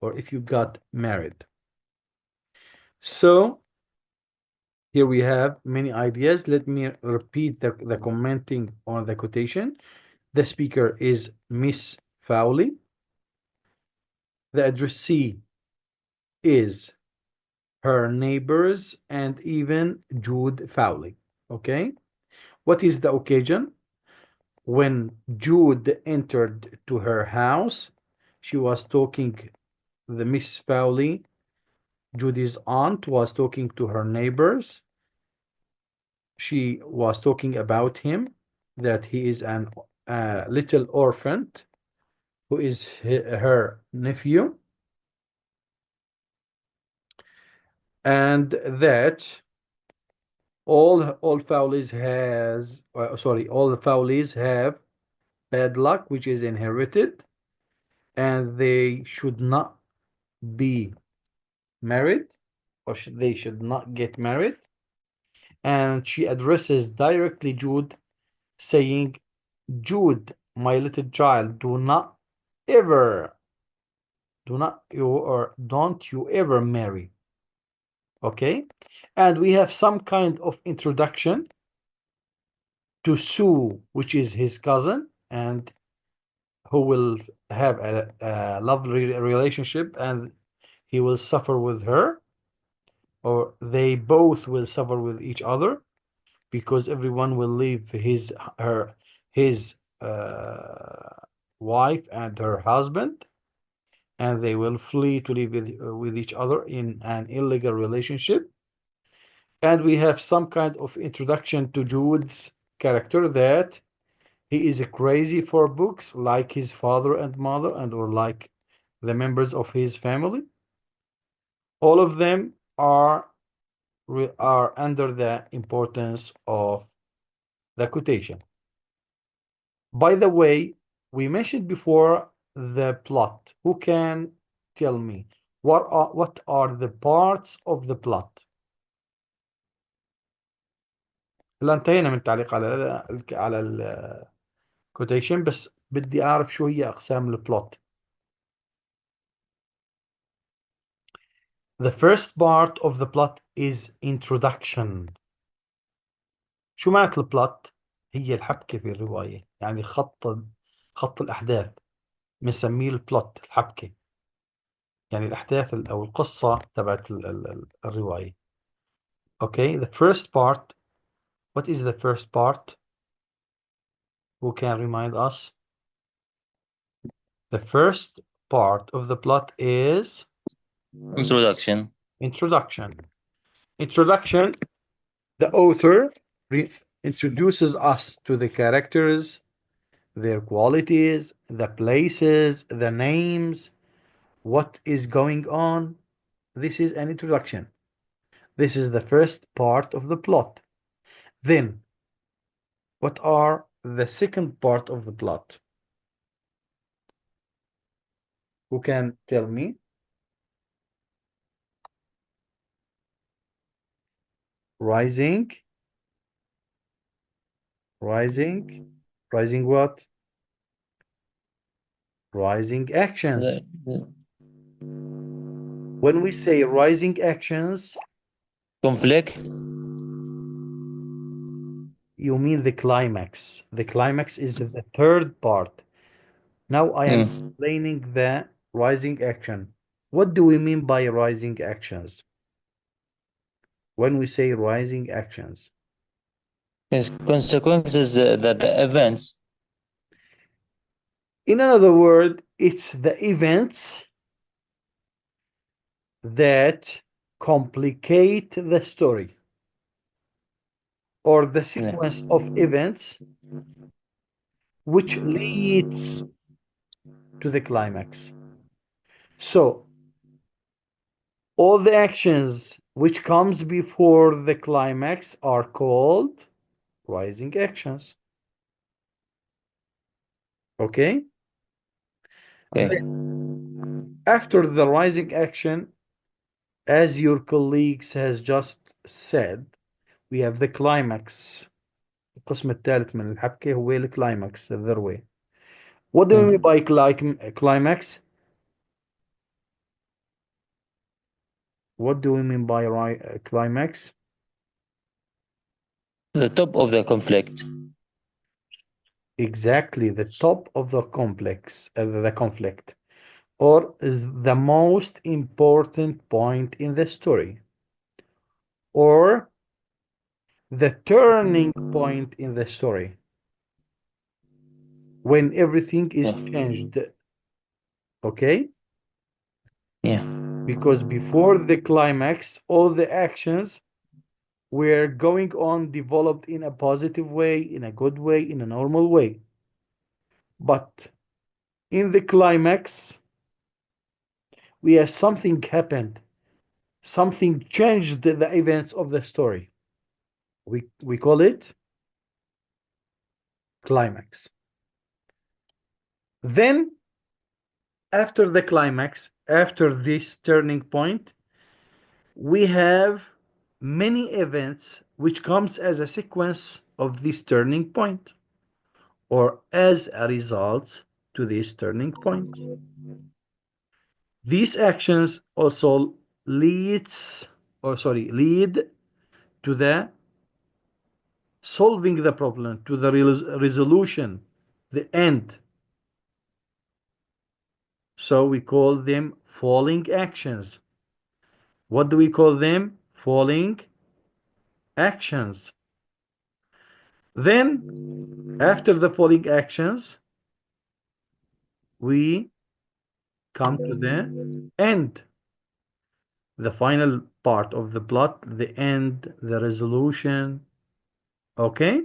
Speaker 1: or if you got married. So here we have many ideas. Let me repeat the commenting on the quotation. The speaker is Miss Fowley. The addressee is her neighbors and even Jude Fowley. Okay, what is the occasion? When Jude entered to her house, she was talking, the Miss Fowley, Judy's aunt, was talking to her neighbors. She was talking about him, that he is an little orphan who is her nephew, and that all Fowleys has, all the Fowleys have bad luck, which is inherited, and they should not be married, or they should not get married. And she addresses directly Jude, saying, Jude, my little child, don't you ever marry. Okay, and we have some kind of introduction to Sue, which is his cousin, and who will have a lovely relationship, and he will suffer with her, or they both will suffer with each other, because everyone will leave his wife and her husband, and they will flee to live with each other in an illegal relationship. And we have some kind of introduction to Jude's character, that he is crazy for books, like his father and mother, and or like the members of his family. All of them are under the importance of the quotation. By the way, we mentioned before the plot. Who can tell me what are the parts of the plot? هلا انتهينا من التعليق على ال quotation، بس بدي أعرف شو هي أقسام البلوت. The first part of the plot is introduction. شو معنى البلوت؟ هي الحبكة في الرواية، يعني خط الأحداث، بنسميه البلوت، الحبكة، يعني الأحداث أو القصة تبعت الرواية. Okay, the first part. What is the first part? Who can remind us? The first part of the plot is
Speaker 3: Introduction.
Speaker 1: introduction. Introduction, the author introduces us to the characters, their qualities, the places, the names, what is going on. This is an introduction. This is the first part of the plot. Then, what are the second part of the plot? Who can tell me? Rising what? Rising actions. When we say rising actions,
Speaker 3: Conflict.
Speaker 1: you mean the climax. The climax is the third part. Now I am explaining the rising action. What do we mean by rising actions? When we say rising actions,
Speaker 3: Consequences that the events.
Speaker 1: in another word, it's the events that complicate the story, or the sequence of events which leads to the climax. So all the actions which comes before the climax are called rising actions. Okay? Then, after the rising action, as your colleagues has just said, we have the climax. القسم الثالث من الحبكة هو الكلايماكس, الذروة. What do we mean by climax? What do we mean by climax?
Speaker 3: The top of the conflict.
Speaker 1: Exactly, the top of the conflict, or is the most important point in the story, or the turning point in the story, when everything is changed. Okay?
Speaker 3: Yeah.
Speaker 1: Because before the climax, all the actions were going on, developed in a positive way, in a good way, in a normal way. But in the climax, we have something happened. Something changed the events of the story. We call it climax. Then, after the climax, after this turning point, we have many events which comes as a sequence of this turning point, or as a result to this turning point. These actions also lead to the solving the problem, to the resolution, the end. So we call them falling actions. What do we call them? Falling actions. Then, after the falling actions, we come to the end, the final part of the plot, the end, the resolution. Okay?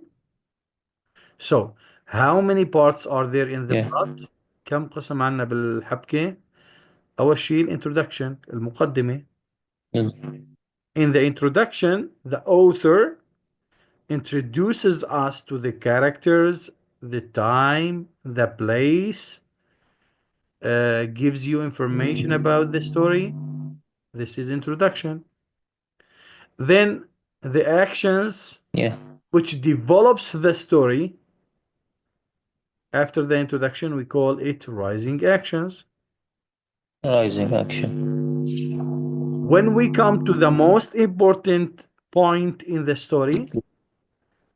Speaker 1: So, how many parts are there in the plot? كم قسم عنا بالحبكة؟ أول شيء الانترودكشن, المقدمة. In the introduction, the author introduces us to the characters, the time, the place, gives you information about the story. This is introduction. Then the actions which develops the story. After the introduction, we call it rising actions.
Speaker 3: Rising action.
Speaker 1: When we come to the most important point in the story,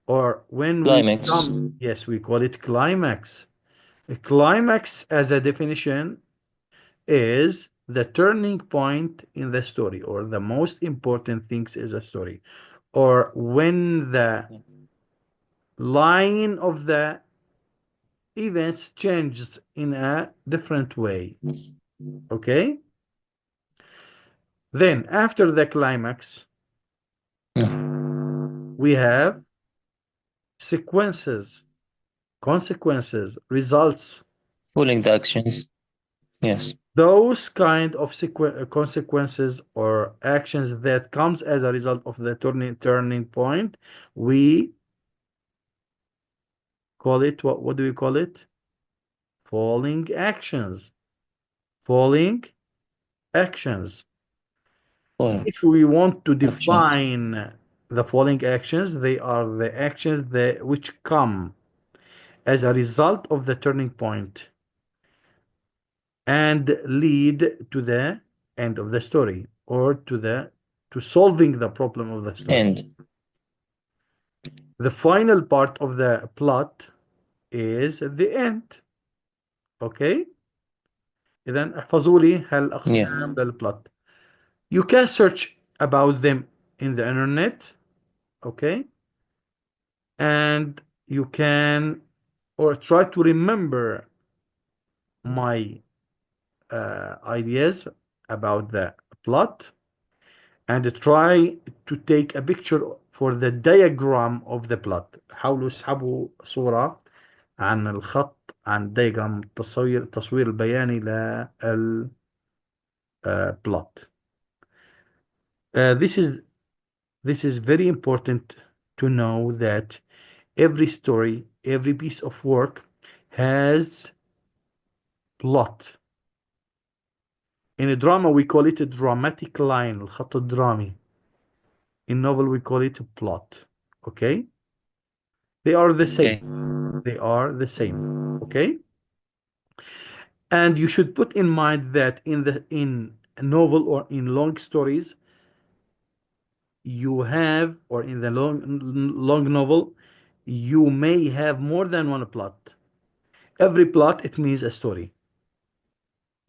Speaker 1: or when
Speaker 3: Climax.
Speaker 1: we come, yes, we call it climax. A climax, as a definition, is the turning point in the story, or the most important things is a story. or when the line of the events changes in a different way. Okay? Then after the climax, we have sequences, consequences, results.
Speaker 3: Following the actions. Yes.
Speaker 1: Those kind of consequences or actions that comes as a result of the turning point, we call it, what do we call it? Falling actions. Falling actions.
Speaker 3: Following
Speaker 1: If we want to
Speaker 3: actions.
Speaker 1: define the following actions, they are the actions that which come as a result of the turning point and lead to the end of the story, or to solving the problem of the story.
Speaker 3: End.
Speaker 1: The final part of the plot is the end. Okay? إذن احفظوا لي هالأقسام للplot. You can search about them in the internet. Okay? And you can, or try to remember my ideas about the plot, and try to take a picture for the diagram of the plot. حاولوا اسحبوا صورة عن الخط، عن diagram، التصوير البياني لل plot. This is very important to know that every story, every piece of work has plot. In a drama we call it a dramatic line، الخط الدرامي. In novel we call it a plot. Okay? They are the same. They are the same. Okay? And you should put in mind that in a novel or in long stories, you have, or in the long novel, you may have more than one plot. Every plot, it means a story.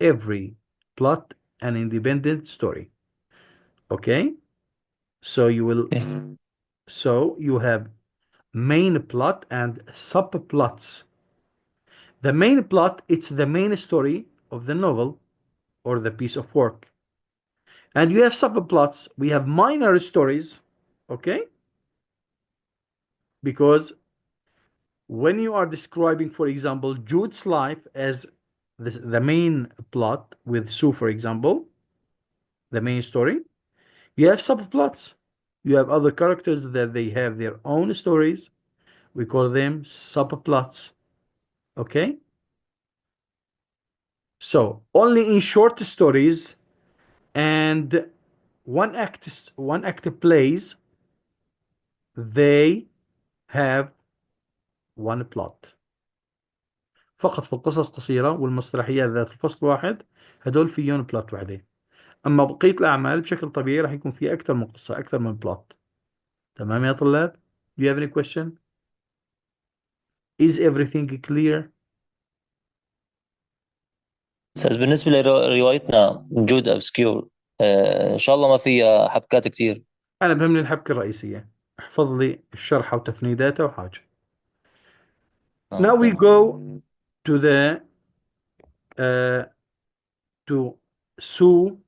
Speaker 1: Every plot, an independent story. Okay? So you have main plot and subplots. The main plot, it's the main story of the novel or the piece of work. And you have subplots. We have minor stories. Okay? Because when you are describing, for example, Jude's life as the main plot with Sue, for example, the main story, you have subplots. You have other characters that they have their own stories. We call them subplots. Okay? So only in short stories and one act plays, they have one plot. فقط في القصص قصيرة والمسرحيات ذات الفصل واحد، هدول فيهم بلوت وحدة. أما بقية الأعمال بشكل طبيعي راح يكون في أكثر من قصة، أكثر من بلوت. تمام يا طلاب؟ Do you have any question? Is everything clear?
Speaker 3: أستاذ بالنسبة لروايتنا جود أبسكيور، إن شاء الله ما فيها حبكات كتير.
Speaker 1: أنا بهمني الحبكة الرئيسية، احفظ لي الشرح وتفنيداته وحاجة. Now we go to to Sue,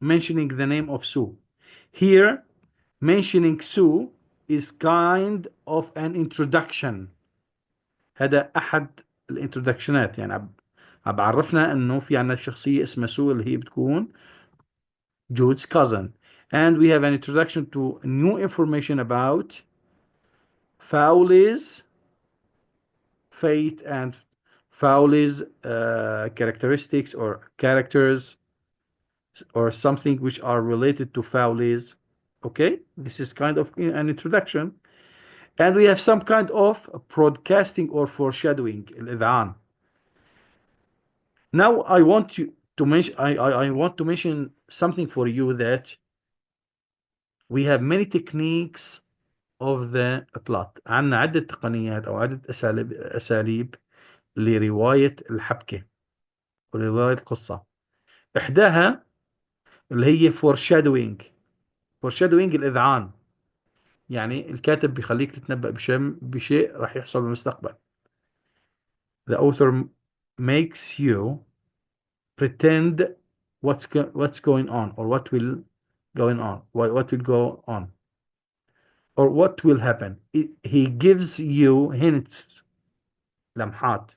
Speaker 1: mentioning the name of Sue. Here, mentioning Sue is kind of an introduction. هذا أحد الانترودكشنات، يعني عم بعرفنا إنه في عنا شخصية اسمها سو اللي هي بتكون Jude's cousin. And we have an introduction to new information about Fowley's fate and Fowley's characteristics or characters or something which are related to Fowley's. Okay, this is kind of an introduction. And we have some kind of broadcasting or foreshadowing, الإذعان. Now I want to mention I want to mention something for you, that we have many techniques of the plot. عندنا عدة تقنيات أو عدة أساليب لرواية الحبكة ورواية القصة. إحداها اللي هي foreshadowing الإذعان. يعني الكاتب بيخليك تتنبأ بشيء راح يحصل بالمستقبل. The author makes you pretend what's going on, or what will going on, what will go on, or what will happen. He gives you hints، لمحات.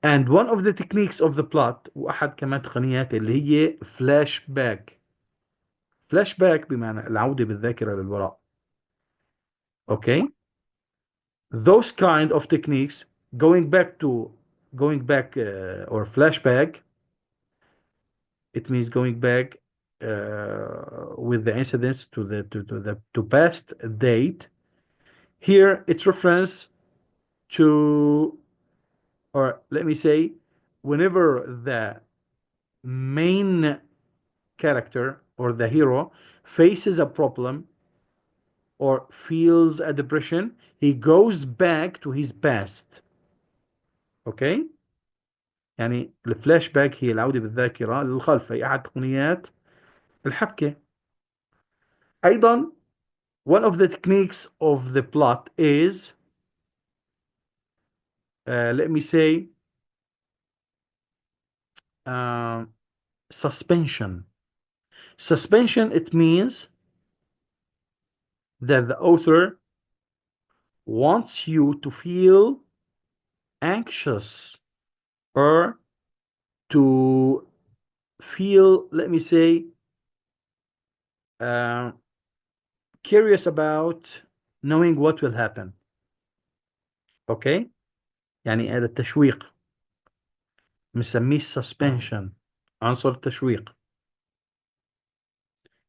Speaker 1: And one of the techniques of the plot، وأحد كمان تقنيات اللي هي فلاش باك. فلاش باك بمعنى العودة بالذاكرة للوراء. Okay. Those kind of techniques going back or flashback. It means going back with the incidents to past date. Here it's reference to, or let me say, whenever the main character or the hero faces a problem or feels a depression, he goes back to his past. Okay. يعني الفلاش باك هي العودة بالذاكرة للخلف، هي أحد تقنيات الحبكة. أيضا one of the techniques of the plot is let me say suspension. Suspension, it means that the author wants you to feel anxious or to feel, let me say, curious about knowing what will happen. Okay. يعني هذا التشويق مسميه suspension، عنصر التشويق.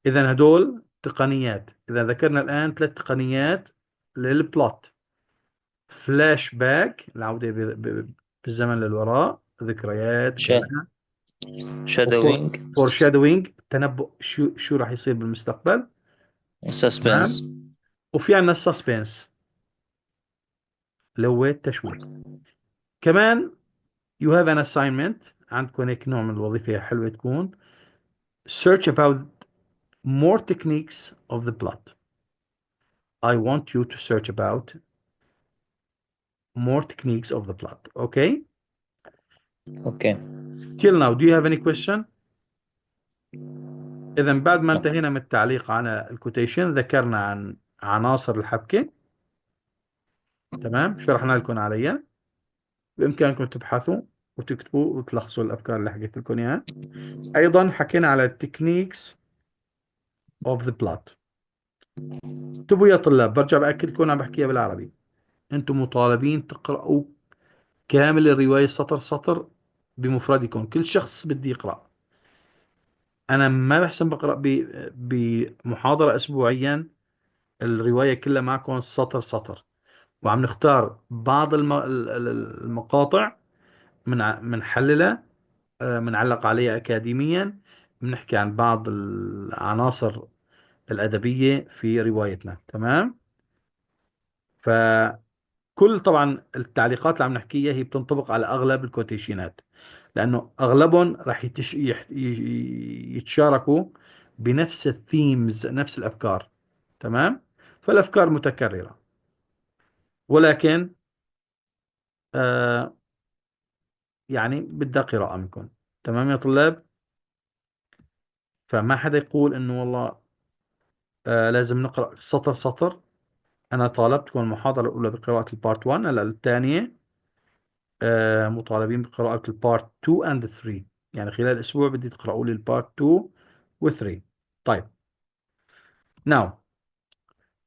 Speaker 1: إذا هدول تقنيات. إذا ذكرنا الآن 3 تقنيات للبلوت: فلاش باك، العودة بالزمن للوراء، ذكريات كذا.
Speaker 3: shadowing،
Speaker 1: foreshadowing، تنبؤ شو راح يصير بالمستقبل.
Speaker 3: suspense.
Speaker 1: وفي عندنا السسبنس اللي هو التشويق. كمان you have an assignment، عندكم هيك نوع من الوظيفة حلوة تكون search about more techniques of the plot. I want you to search about more techniques of the plot. Okay.
Speaker 3: Okay.
Speaker 1: Till now, do you have any question? إذا بعد ما انتهينا من التعليق على الكوتيشن ذكرنا عن عناصر الحبكة. تمام، شرحنا لكم عليها. بإمكانكم تبحثوا وتكتبوا وتلخصوا الأفكار اللي حكيت لكم إياها. أيضا حكينا على techniques of the plot. انتبهوا يا طلاب، برجع بأكد لكم عم بحكيها بالعربي. أنتم مطالبين تقرأوا كامل الرواية سطر سطر بمفردكم. كل شخص بدي يقرأ. أنا ما بحسن بقرأ بمحاضرة أسبوعيا الرواية كلها معكم سطر سطر، وعم نختار بعض المقاطع منحللها، منعلق عليها أكاديميا، بنحكي عن بعض العناصر الأدبية في روايتنا. تمام. فكل طبعا التعليقات اللي عم نحكيها هي بتنطبق على أغلب الكوتيشنات، لأنه أغلبهم راح يتشاركوا بنفس الثيمز، نفس الأفكار. تمام. فالأفكار متكررة، ولكن يعني بدها قراءة منكم. تمام يا طلاب. فما حدا يقول إنه والله لازم نقرأ سطر سطر. أنا طالبتكم المحاضرة الأولى بقراءة البارت 1، هلا الثانية مطالبين بقراءة البارت 2 and 3. يعني خلال أسبوع بدي تقرأوا لي البارت 2 و 3. طيب. Now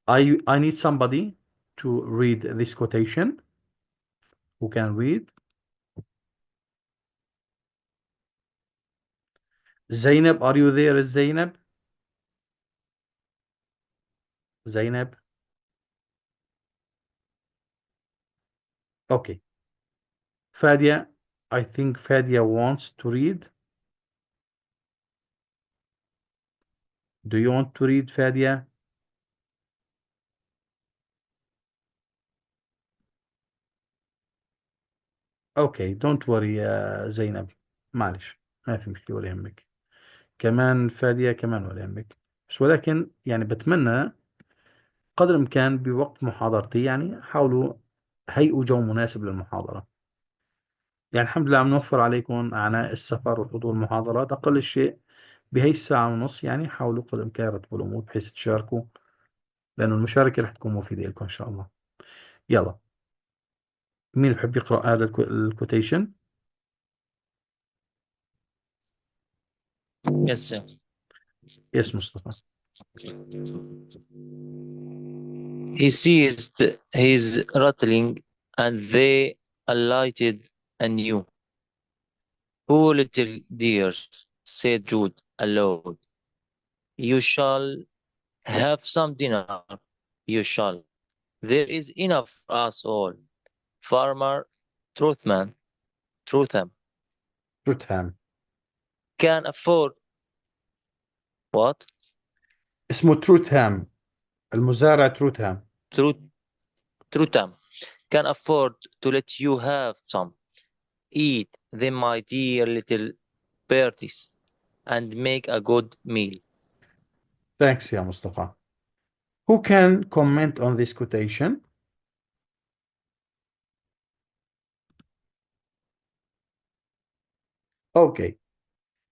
Speaker 1: I need somebody to read this quotation. Who can read? Zainab, are you there, Zainab? Zainab. Okay. Fadia, I think Fadia wants to read. Do you want to read, Fadia? Okay, don't worry يا زينب، معلش ما في مشكلة ولا يهمك. كمان فادية كمان ولا يهمك. بس ولكن يعني بتمنى قدر الإمكان بوقت محاضرتي يعني حاولوا هيئوا جو مناسب للمحاضرة. يعني الحمد لله عم نوفر عليكم عناء السفر وحضور المحاضرات. أقل شيء بهي الساعة ونص يعني حاولوا قدر الإمكان يرتبوا الأمور بحيث تشاركوا، لأنه المشاركة رح تكون مفيدة لكم إن شاء الله. يلا، مين بحب يقرأ هذا الكوتيشن؟
Speaker 3: Yes, sir.
Speaker 1: يس مصطفى.
Speaker 3: He ceased his rattling, and they alighted anew. "Poor little dears," said Jude aloud. "You shall have some dinner. You shall. There is enough for us all. Farmer Trutham
Speaker 1: تروتهام.
Speaker 3: can afford..." What?
Speaker 1: اسمه تروتهام، المزارع تروتهام.
Speaker 3: Trutham can afford to let you have some. Eat them, my dear little birdies, and make a good meal.
Speaker 1: Thanks يا مصطفى. Who can comment on this quotation? Okay,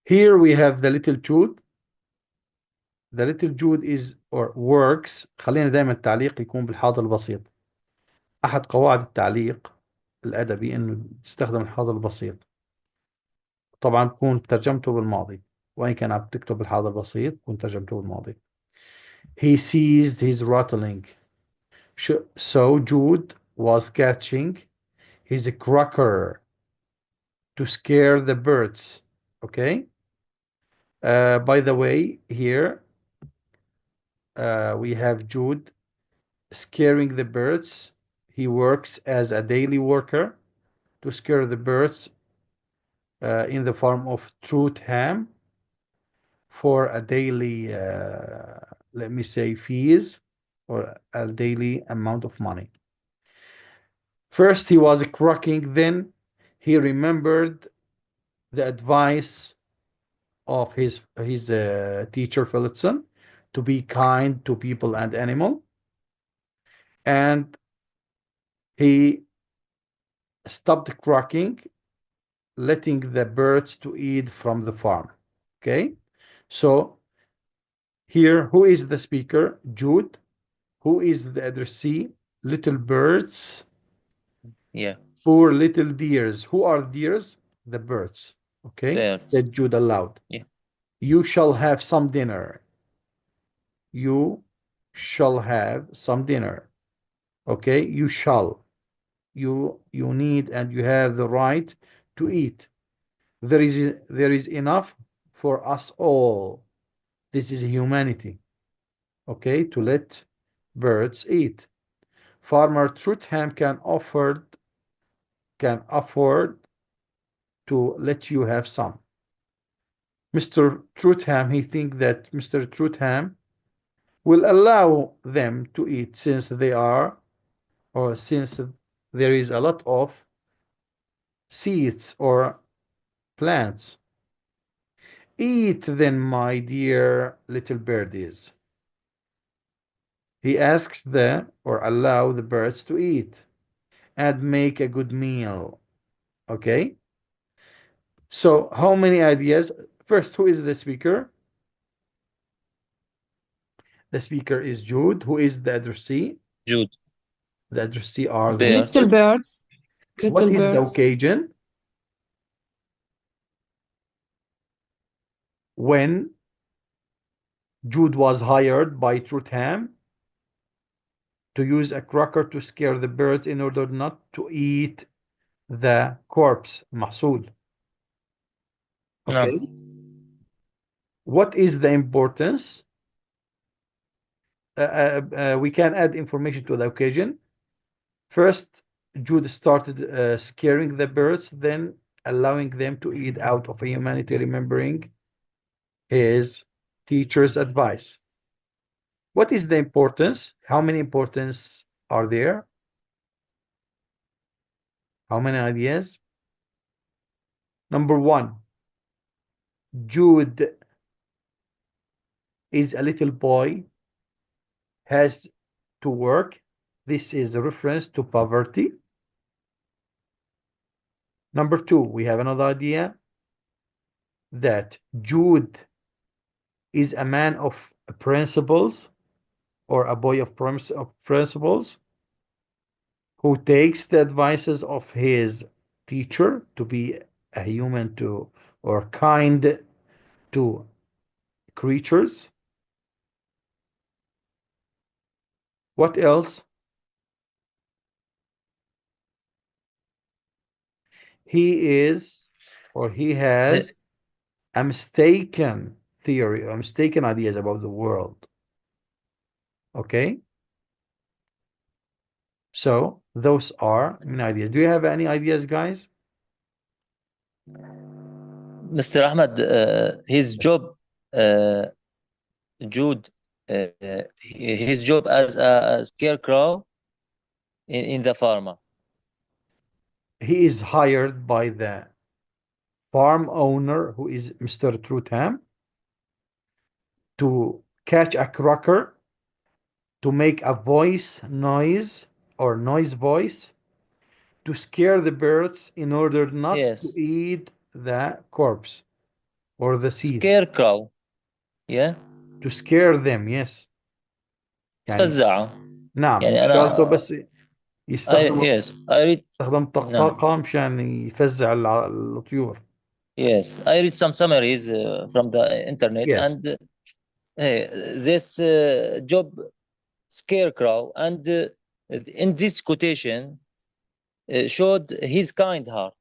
Speaker 1: here we have the little Jude. The little Jude is or works. خلينا دائما التعليق يكون بالحاضر البسيط. أحد قواعد التعليق الأدبي إنه تستخدم الحاضر البسيط. طبعا بكون ترجمته بالماضي، وإن كان عم تكتب بالحاضر البسيط بكون ترجمته بالماضي. He seized his rattling. So Jude was catching his cracker to scare the birds. Okay. By the way, here we have Jude scaring the birds. He works as a daily worker to scare the birds in the form of truth ham for a daily, let me say, fees or a daily amount of money. First he was cracking, then he remembered the advice of his teacher Phillotson to be kind to people and animal, and he stopped cracking, letting the birds to eat from the farm. Okay, so here who is the speaker? Jude. Who is the addressee? Little birds.
Speaker 3: Yeah.
Speaker 1: Poor little deers. Who are deers? The birds. Okay,
Speaker 3: Birds.
Speaker 1: said Jude aloud.
Speaker 3: Yeah.
Speaker 1: You shall have some dinner. You shall have some dinner. Okay, you shall. You need and you have the right to eat. There is enough for us all. This is humanity. Okay, to let birds eat. Farmer Trutham can afford to let you have some. Mr. Trutham, he thinks that Mr. Trutham will allow them to eat since there is a lot of seeds or plants. Eat then, my dear little birdies. He asks or allow the birds to eat and make a good meal. Okay? So how many ideas? First, who is the speaker? The speaker is Jude. Who is the addressee?
Speaker 3: Jude.
Speaker 1: The addressee are the
Speaker 3: Birds.
Speaker 2: Little birds.
Speaker 1: What
Speaker 2: Little
Speaker 1: is the
Speaker 2: birds.
Speaker 1: occasion? When Jude was hired by Trutham to use a cracker to scare the birds in order not to eat the corpse, محصول. Okay.
Speaker 3: No.
Speaker 1: What is the importance? We can add information to the occasion. First, Jude started scaring the birds, then allowing them to eat out of humanity, remembering his teacher's advice. What is the importance? How many importance are there? How many ideas? Number one, Jude is a little boy, has to work. This is a reference to poverty. Number 2, we have another idea that Jude is a man of principles, or a boy of principles, who takes the advices of his teacher to be a human to, or kind to creatures. What else? He is, or he has, a mistaken theory, or mistaken ideas about the world. Okay? So those are many ideas. Do you have any ideas, guys?
Speaker 3: Mr. Ahmed, his job, Jude, his job as a scarecrow in the farmer.
Speaker 1: He is hired by the farm owner, who is Mr. Trutham, to catch a croaker, to make a noise voice, to scare the birds in order not
Speaker 3: Yes.
Speaker 1: to eat the corpse or the seeds.
Speaker 3: Scarecrow. Yeah.
Speaker 1: To scare them, yes. يعني
Speaker 3: تفزعه.
Speaker 1: نعم،
Speaker 3: يعني
Speaker 1: شغلته
Speaker 3: أنا
Speaker 1: بس يستخدم
Speaker 3: yes, I read.
Speaker 1: طقطقة مشان يفزع الطيور.
Speaker 3: Yes, I read some summaries from the internet,
Speaker 1: Yes.
Speaker 3: and this job scarecrow, and in this quotation showed his kind heart.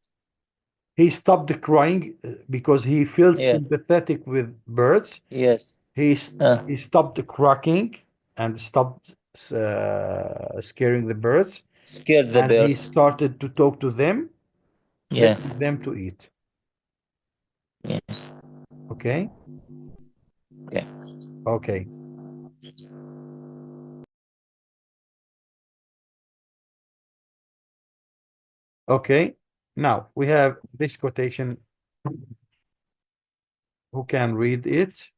Speaker 1: He stopped crying because he felt
Speaker 3: Yeah.
Speaker 1: sympathetic with birds.
Speaker 3: Yes.
Speaker 1: He stopped cracking and stopped scaring the birds.
Speaker 3: Scared the
Speaker 1: And he
Speaker 3: birds.
Speaker 1: started to talk to them,
Speaker 3: Yeah.
Speaker 1: getting them to eat.
Speaker 3: Yeah.
Speaker 1: Okay?
Speaker 3: Yeah.
Speaker 1: Okay. Okay. Now we have this quotation. Who can read it?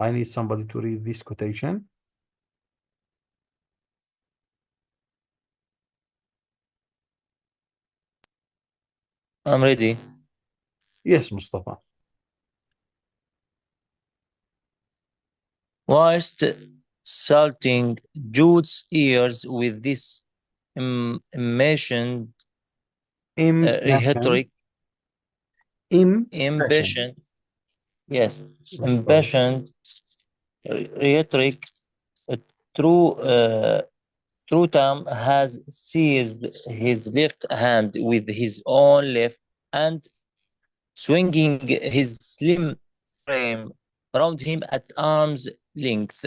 Speaker 1: I need somebody to read this quotation.
Speaker 3: I'm ready.
Speaker 1: Yes, Mustafa.
Speaker 3: Whilst salting Jude's ears with this impassioned rhetoric, impassioned, yes, impassioned rhetoric, true Trutham has seized his left hand with his own left, and swinging his slim frame around him at arm's length,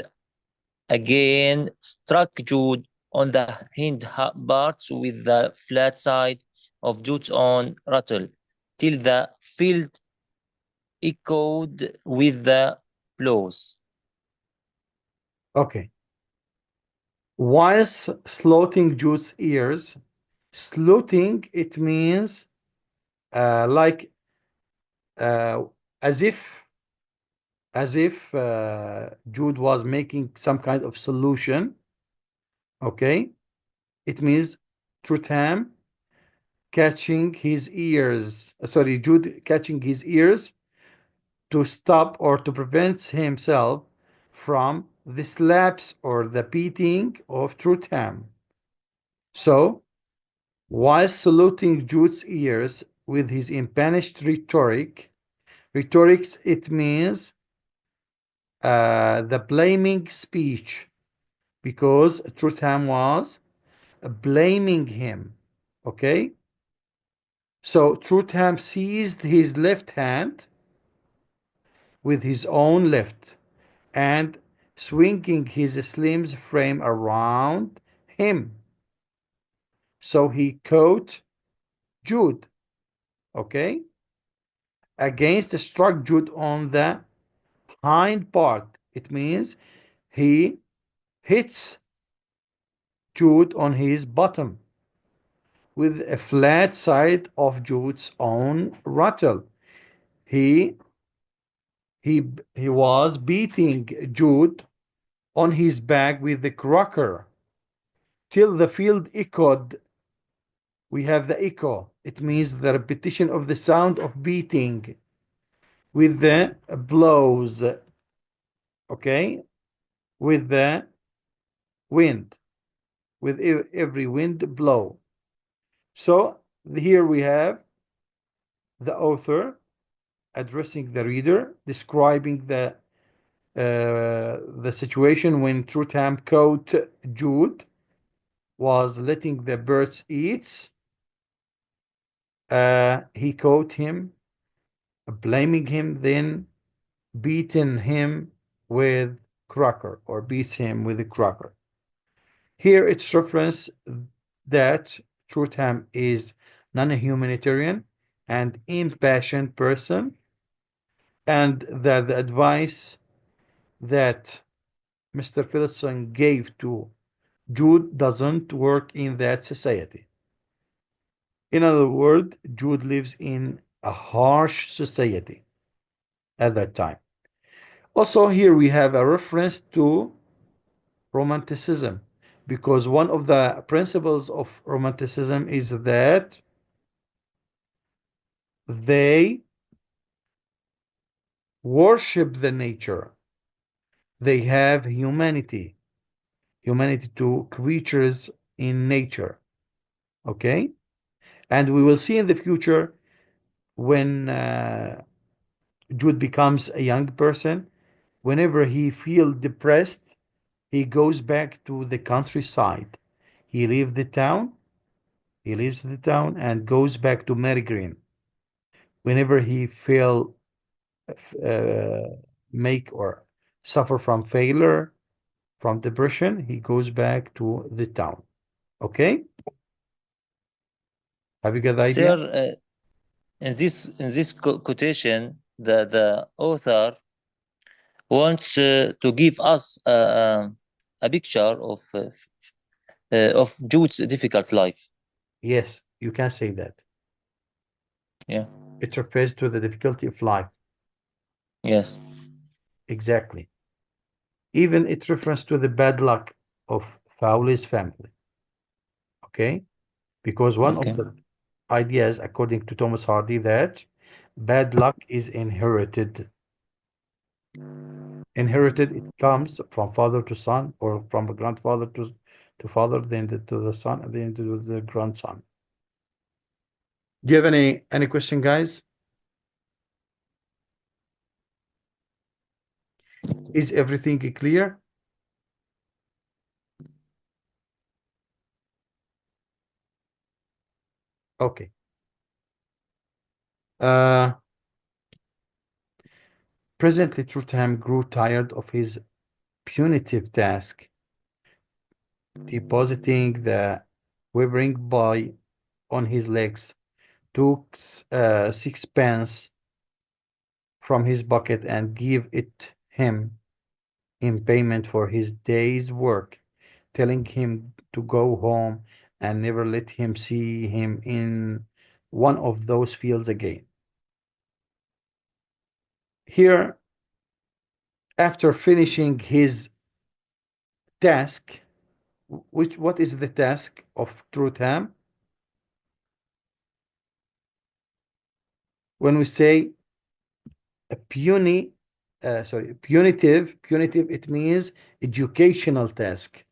Speaker 3: again struck Jude on the hind parts with the flat side of Jude's own rattle, till the field echoed with the blows.
Speaker 1: Okay. Whilst slotting Jude's ears, slotting, it means like as if Jude was making some kind of solution. Okay, it means Trutham catching his ears, Jude catching his ears to stop or to prevent himself from the slaps or the beating of Trutham. So, while saluting Jude's ears with his impassioned rhetorics, it means the blaming speech, because Trutham was blaming him. Okay? So Trutham seized his left hand with his own left and swinging his slim frame around him. So he caught Jude. Okay? Against struck Jude on the hind part. It means he hits Jude on his bottom, with a flat side of Jude's own rattle. He was beating Jude on his back with the cracker till the field echoed. We have the echo. It means the repetition of the sound of beating with the blows, okay, with the wind, with every wind blow. So here we have the author addressing the reader, describing the situation when Trutham caught Jude was letting the birds eat. He caught him, blaming him, then beaten him with cracker, or beats him with a cracker. Here it's reference that Trutham is non-humanitarian and impassioned person, and that the advice that Mr. Phillipson gave to Jude doesn't work in that society. In other words, Jude lives in a harsh society at that time. Also, here we have a reference to Romanticism, because one of the principles of Romanticism is that they worship the nature. They have humanity to creatures in nature. Okay? And we will see in the future when Jude becomes a young person, whenever he feels depressed, he goes back to the countryside. He leaves the town and goes back to Mary Green. Whenever he feel make or suffer from failure, from depression, he goes back to the town. Okay? Have you got the idea?
Speaker 3: Sir, in this quotation, the author wants to give us a picture of Jude's difficult life.
Speaker 1: Yes, you can say that.
Speaker 3: Yeah.
Speaker 1: It refers to the difficulty of life.
Speaker 3: Yes.
Speaker 1: Exactly. Even it refers to the bad luck of Fowley's family. Okay? Because one of the ideas, according to Thomas Hardy, that bad luck is inherited. Inherited, it comes from father to son, or from a grandfather to father, then to the son, and then to the grandson. Do you have any question, guys? Is everything clear? Okay. Presently, Trutham grew tired of his punitive task, depositing the quivering boy on his legs, took sixpence from his pocket and gave it him in payment for his day's work, telling him to go home and never let him see him in one of those fields again. Here, after finishing his task, what is the task of Trutham? When we say a punitive, it means educational task.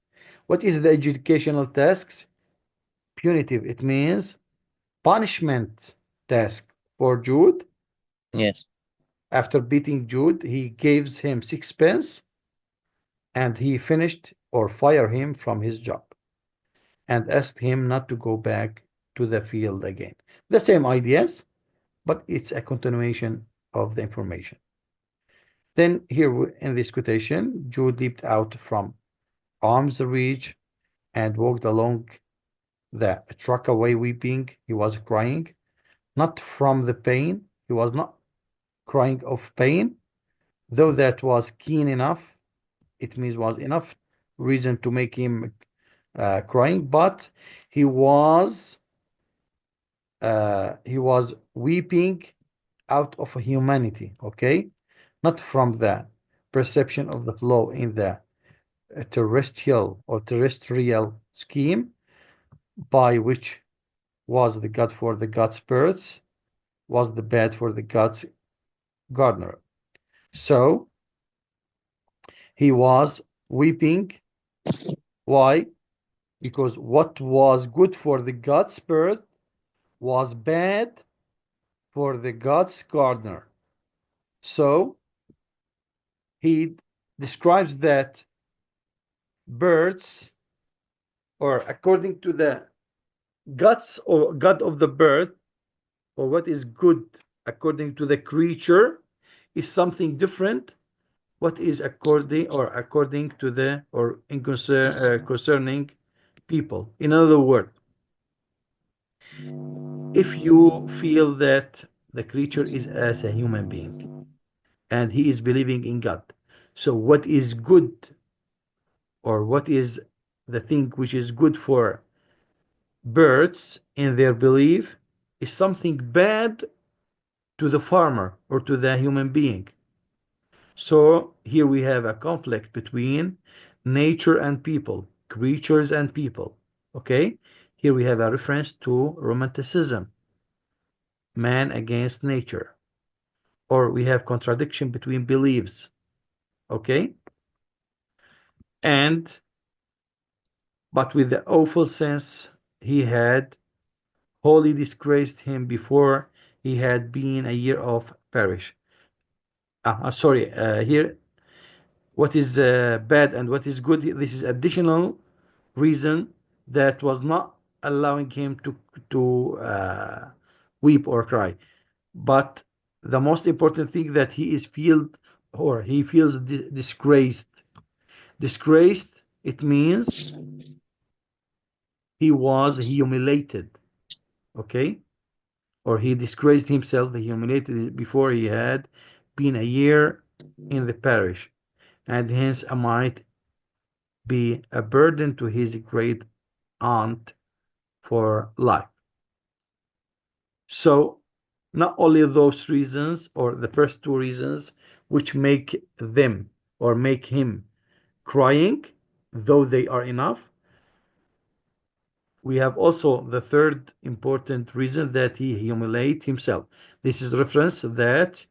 Speaker 1: What is the educational tasks? Punitive, it means punishment task for Jude.
Speaker 3: Yes.
Speaker 1: After beating Jude, he gives him sixpence and he finished or fire him from his job and asked him not to go back to the field again. The same ideas, but it's a continuation of the information. Then here in this quotation, Jude leaped out from arm's reach and walked along the track away weeping. He was crying, not from the pain. He was not crying of pain, though that was keen enough. It means was enough reason to make him crying, but he was he was weeping out of humanity, okay? Not from the perception of the flaw in the terrestrial scheme, by which was the good for the God's birds, was the bad for the God's gardener. So he was weeping. Why? Because what was good for the God's bird was bad for the God's gardener. So he describes that birds, or according to the gods or God of the bird, or what is good according to the creature, is something different. What is according to the or in concerning people. In other words, if you feel that the creature is as a human being and he is believing in God, so what is good, or what is the thing which is good for birds in their belief, is something bad to the farmer or to the human being. So here we have a conflict between nature and people, creatures and people. Okay, here we have a reference to romanticism, man against nature, or we have contradiction between beliefs. Okay, but with the awful sense he had wholly disgraced him before he had been a year of parish. Sorry, here what is bad and what is good, this is additional reason that was not allowing him to weep or cry. But the most important thing that he feels disgraced. Disgraced, it means he was humiliated, okay? Or he disgraced himself, he humiliated before he had been a year in the parish, and hence might be a burden to his great aunt for life. So not only those reasons, or the first two reasons, which make them or make him crying, though they are enough, we have also the third important reason, that he humiliate himself. This is reference that